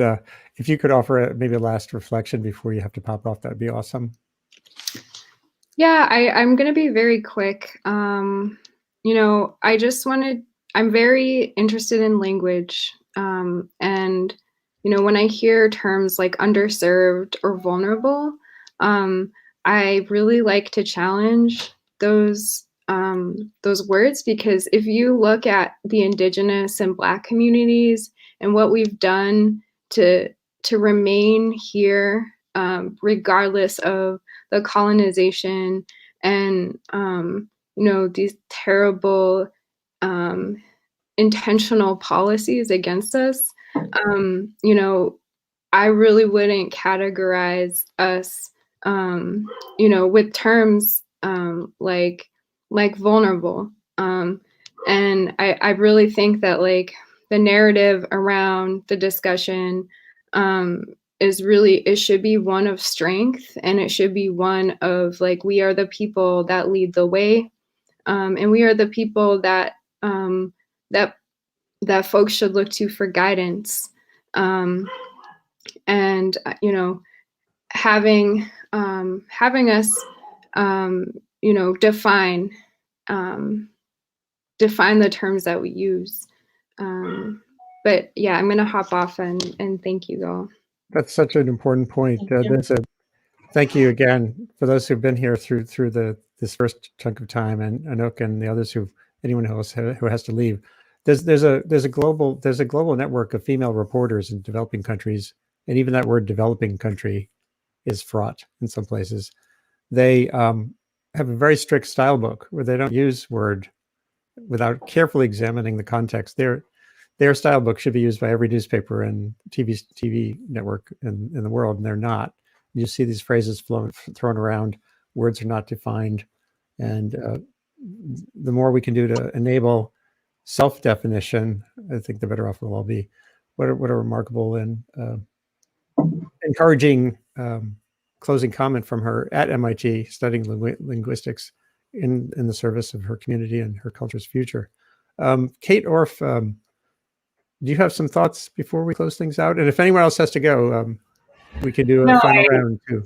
if you could offer maybe a last reflection before you have to pop off, that'd be awesome. Yeah, I'm going to be very quick. You know, I'm very interested in language. And, you know, when I hear terms like underserved or vulnerable, I really like to challenge those words, because if you look at the Indigenous and Black communities and what we've done to remain here, regardless of the colonization and you know, these terrible intentional policies against us, you know, I really wouldn't categorize us, you know, with terms like vulnerable. And I really think that like the narrative around the discussion is really, it should be one of strength, and it should be one of like, we are the people that lead the way, and we are the people that that folks should look to for guidance. And you know, having us you know, define the terms that we use. But yeah, I'm gonna hop off and thank you all. That's such an important point. Thank you again for those who've been here through this first chunk of time, and Annauk and the others anyone else who has to leave. There's a global network of female reporters in developing countries, and even that word developing country is fraught in some places. They have a very strict style book where they don't use word without carefully examining the context. Their style book should be used by every newspaper and TV network in the world, and they're not. You see these phrases thrown around, words are not defined, and the more we can do to enable self-definition, I think the better off we'll all be. What a remarkable and encouraging closing comment from her at MIT, studying linguistics in the service of her community and her culture's future. Kate Orff, do you have some thoughts before we close things out? And if anyone else has to go, we can do a final round too.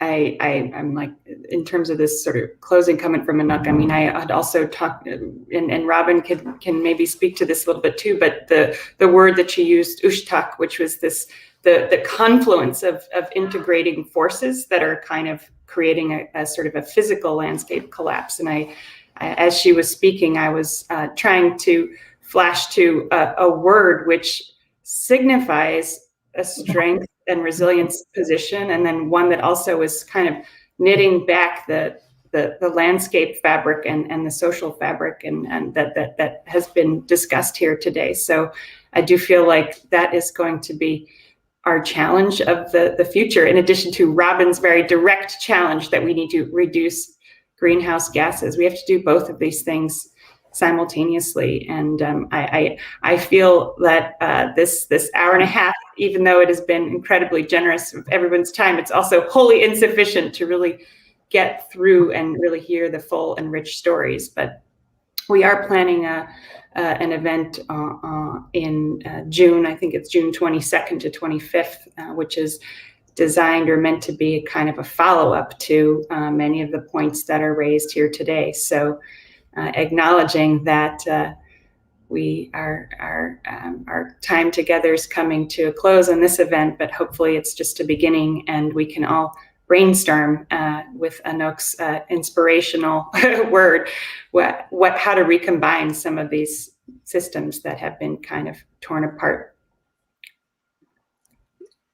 I'm like, in terms of this sort of closing comment from Annauk, I mean, I had also talked, and Robin can maybe speak to this a little bit too, but the word that she used, ushtak, which was the confluence of integrating forces that are kind of creating a sort of a physical landscape collapse. And I as she was speaking, I was trying to flash to a word which signifies a strength and resilience position, and then one that also is kind of knitting back the landscape fabric and the social fabric and that has been discussed here today. So I do feel like that is going to be our challenge of the future, in addition to Robin's very direct challenge that we need to reduce greenhouse gases. We have to do both of these things simultaneously. And I feel that this hour and a half, even though it has been incredibly generous of everyone's time, it's also wholly insufficient to really get through and really hear the full and rich stories. But we are planning an event in June. I think it's June 22nd to 25th, which is designed or meant to be kind of a follow-up to many of the points that are raised here today. So acknowledging that our time together is coming to a close on this event, but hopefully it's just a beginning, and we can all brainstorm with Annauk's inspirational word, how to recombine some of these systems that have been kind of torn apart.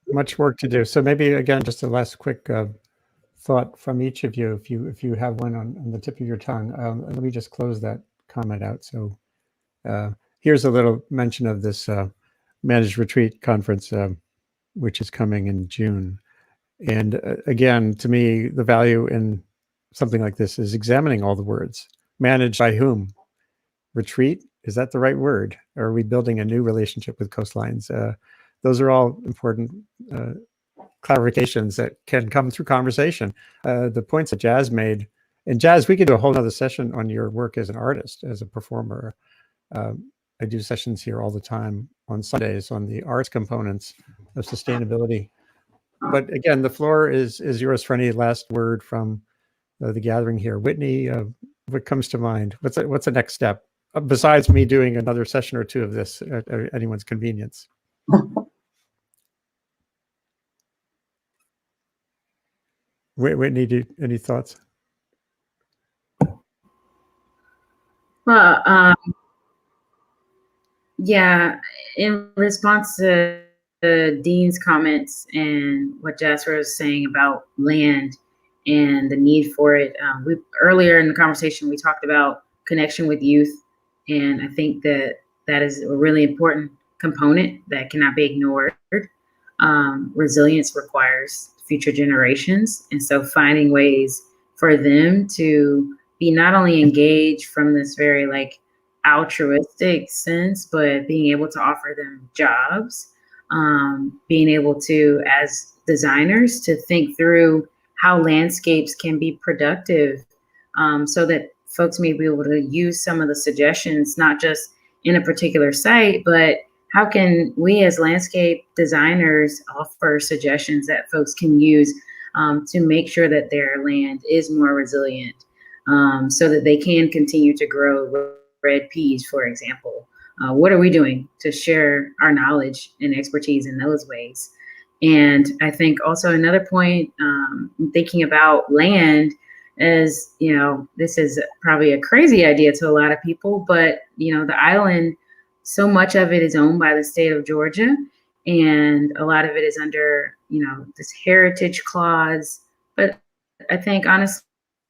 Much work to do. So maybe again, just a last quick thought from each of you, if you have one on the tip of your tongue. Let me just close that comment out. So here's a little mention of this managed retreat conference, which is coming in June. And again, to me, the value in something like this is examining all the words. Managed by whom? Retreat, is that the right word? Or are we building a new relationship with Coastlines? Those are all important clarifications that can come through conversation. The points that Jazz made, and Jazz, we could do a whole other session on your work as an artist, as a performer. I do sessions here all the time on Sundays on the arts components of sustainability. But again, the floor is yours for any last word from the gathering here. Whitney, what comes to mind? What's the next step besides me doing another session or two of this at anyone's convenience? Whitney, any thoughts? Well, yeah, in response to Dean's comments and what Jasper was saying about land and the need for it, earlier in the conversation, we talked about connection with youth. And I think that is a really important component that cannot be ignored. Resilience requires future generations. And so finding ways for them to be not only engaged from this very altruistic sense, but being able to offer them jobs, being able to, as designers, to think through how landscapes can be productive, so that folks may be able to use some of the suggestions, not just in a particular site, but how can we as landscape designers offer suggestions that folks can use to make sure that their land is more resilient, so that they can continue to grow red peas, for example. What are we doing to share our knowledge and expertise in those ways? And I think also another point, thinking about land is, this is probably a crazy idea to a lot of people, but, the island, so much of it is owned by the state of Georgia, and a lot of it is under, this heritage clause. But I think, honestly,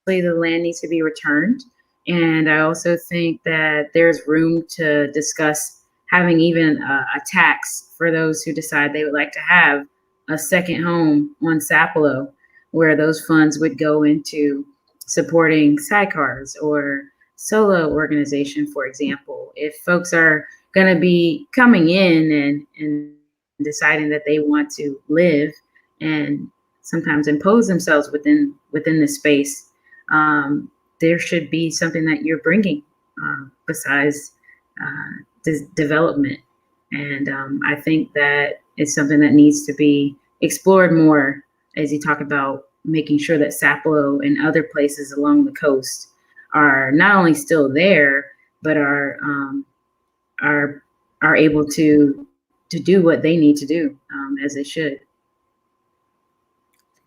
the land needs to be returned. And I also think that there's room to discuss having even a tax for those who decide they would like to have a second home on Sapelo, where those funds would go into supporting sidecars or solo organization, for example. If folks are going to be coming in and deciding that they want to live and sometimes impose themselves within the space, there should be something that you're bringing besides this development. And I think that it's something that needs to be explored more as you talk about making sure that Sapelo and other places along the coast are not only still there, but are able to do what they need to do as they should.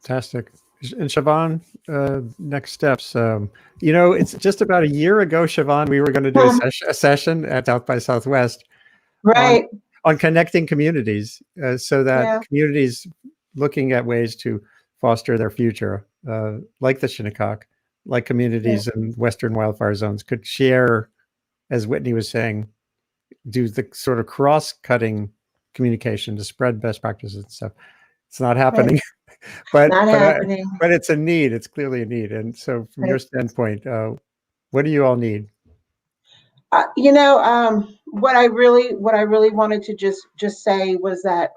Fantastic. And Shavonne, next steps. It's just about a year ago, Shavonne, we were going to do a session at South by Southwest, Right, on connecting communities, so that communities looking at ways to foster their future, like the Shinnecock, like communities in Western wildfire zones, could share, as Whitney was saying, do the sort of cross-cutting communication to spread best practices and stuff. It's not happening. Not but happening. but it's a need. It's clearly a need. And so, from your standpoint, what do you all need? What I really wanted to just say was that,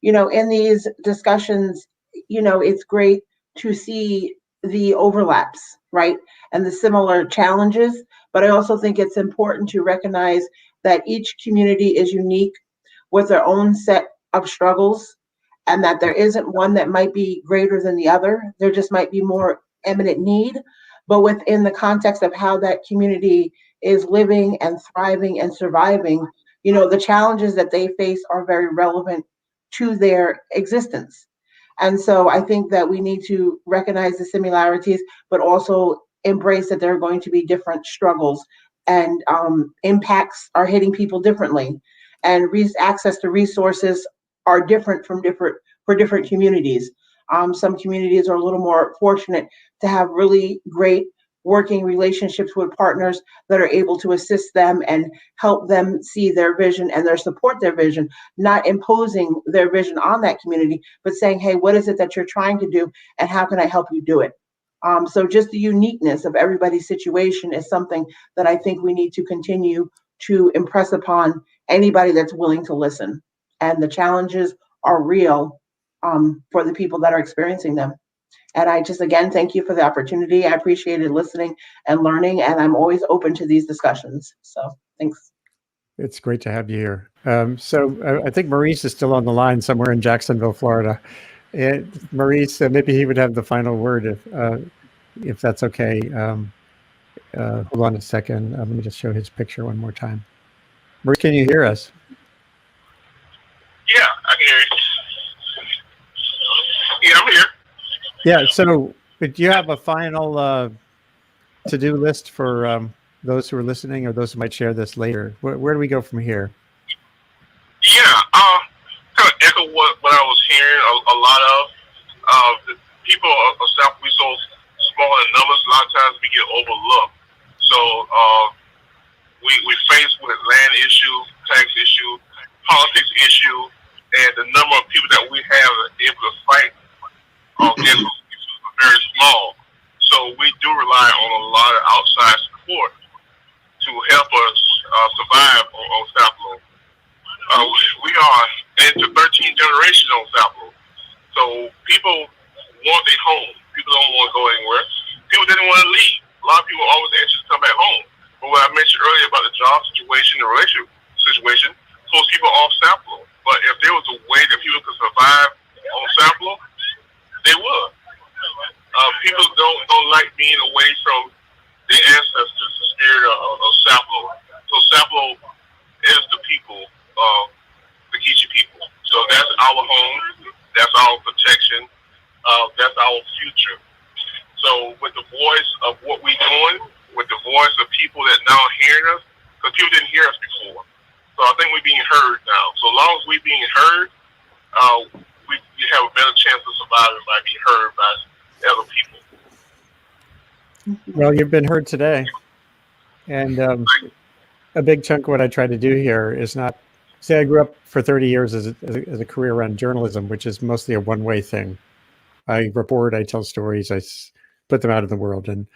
in these discussions, it's great to see the overlaps, right, and the similar challenges. But I also think it's important to recognize that each community is unique with their own set of struggles, and that there isn't one that might be greater than the other. There just might be more eminent need, but within the context of how that community is living and thriving and surviving, the challenges that they face are very relevant to their existence. And so I think that we need to recognize the similarities, but also embrace that there are going to be different struggles, and impacts are hitting people differently, and access to resources are different for different communities. Some communities are a little more fortunate to have really great working relationships with partners that are able to assist them and help them see their vision and support their vision, not imposing their vision on that community, but saying, hey, what is it that you're trying to do and how can I help you do it? So just the uniqueness of everybody's situation is something that I think we need to continue to impress upon anybody that's willing to listen. And the challenges are real for the people that are experiencing them. And I just, again, thank you for the opportunity. I appreciated listening and learning, and I'm always open to these discussions. So Thanks. It's great to have you here. So I think Maurice is still on the line somewhere in Jacksonville, Florida. Maurice, maybe he would have the final word if that's okay. Hold on a second. Let me just show his picture one more time. Maurice, can you hear us? Yeah, I can hear you. Yeah, I'm here. Yeah, so do you have a final to-do list for those who are listening or those who might share this later? Where do we go from here? Yeah, kind of echo what I was hearing a lot of. The people of South, we so small in numbers, a lot of times we get overlooked. So we face with land issue, tax issue, politics issue, and the number of people that we have able to fight against issues are very small. So we do rely on a lot of outside support to help us survive on Sapelo. We are into 13 generations on Sapelo. So people want their home. People don't want to go anywhere. People didn't want to leave. A lot of people are always anxious to come back home. But what I mentioned earlier about the job situation, the relationship situation, pulls people off Sapelo. But if there was a way that people could survive on Sapelo, they would. People don't like being away from their ancestors, the spirit of Sapelo. So Sapelo is the people, the Geechee people. So that's our home, that's our protection, that's our future. So with the voice of what we're doing, with the voice of people that now hearing us, because people didn't hear us before. So I think we're being heard now. So as long as we're being heard, we have a better chance of surviving by being heard by other people. Well, you've been heard today. And a big chunk of what I try to do here is not, say I grew up for 30 years as a career around journalism, which is mostly a one-way thing. I report, I tell stories, I put them out in the world. And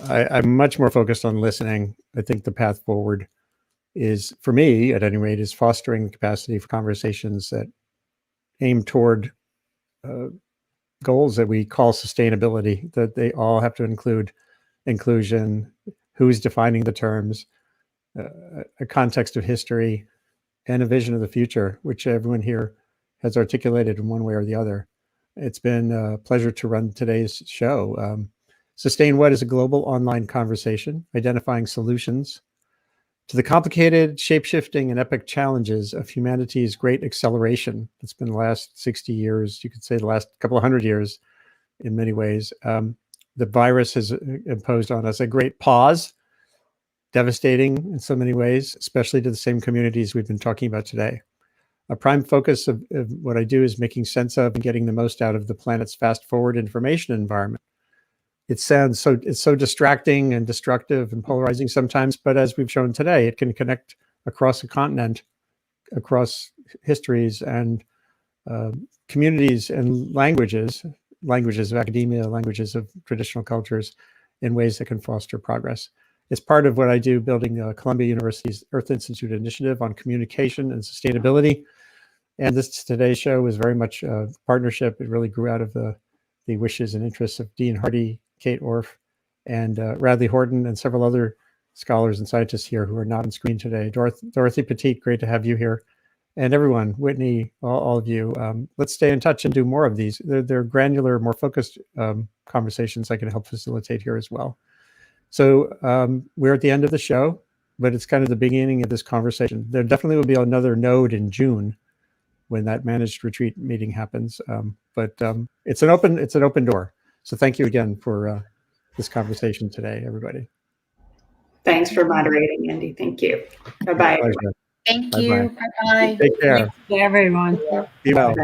I'm much more focused on listening. I think the path forward is, for me at any rate, is fostering the capacity for conversations that aim toward goals that we call sustainability, that they all have to include inclusion, who's defining the terms, a context of history, and a vision of the future, which everyone here has articulated in one way or the other. It's been a pleasure to run today's show. Sustain What is a global online conversation, identifying solutions to the complicated, shape-shifting, and epic challenges of humanity's great acceleration. It's been the last 60 years, you could say the last couple of hundred years in many ways. The virus has imposed on us a great pause, devastating in so many ways, especially to the same communities we've been talking about today. A prime focus of what I do is making sense of and getting the most out of the planet's fast-forward information environment. It's so distracting and destructive and polarizing sometimes, but as we've shown today, it can connect across a continent, across histories and communities and languages of academia, languages of traditional cultures in ways that can foster progress. It's part of what I do, building Columbia University's Earth Institute initiative on communication and sustainability. And today's show was very much a partnership. It really grew out of the wishes and interests of Dean Hardy, Kate Orff, and Radley Horton, and several other scholars and scientists here who are not on screen today. Dorothy Petit, great to have you here. And everyone, Whitney, all of you, let's stay in touch and do more of these. They're granular, more focused conversations I can help facilitate here as well. So we're at the end of the show, but it's kind of the beginning of this conversation. There definitely will be another node in June when that managed retreat meeting happens. But it's an open door. So thank you again for this conversation today, everybody. Thanks for moderating, Andy. Thank you. Bye-bye. Thank you. Bye-bye. Take care. Thanks to everyone. Be well.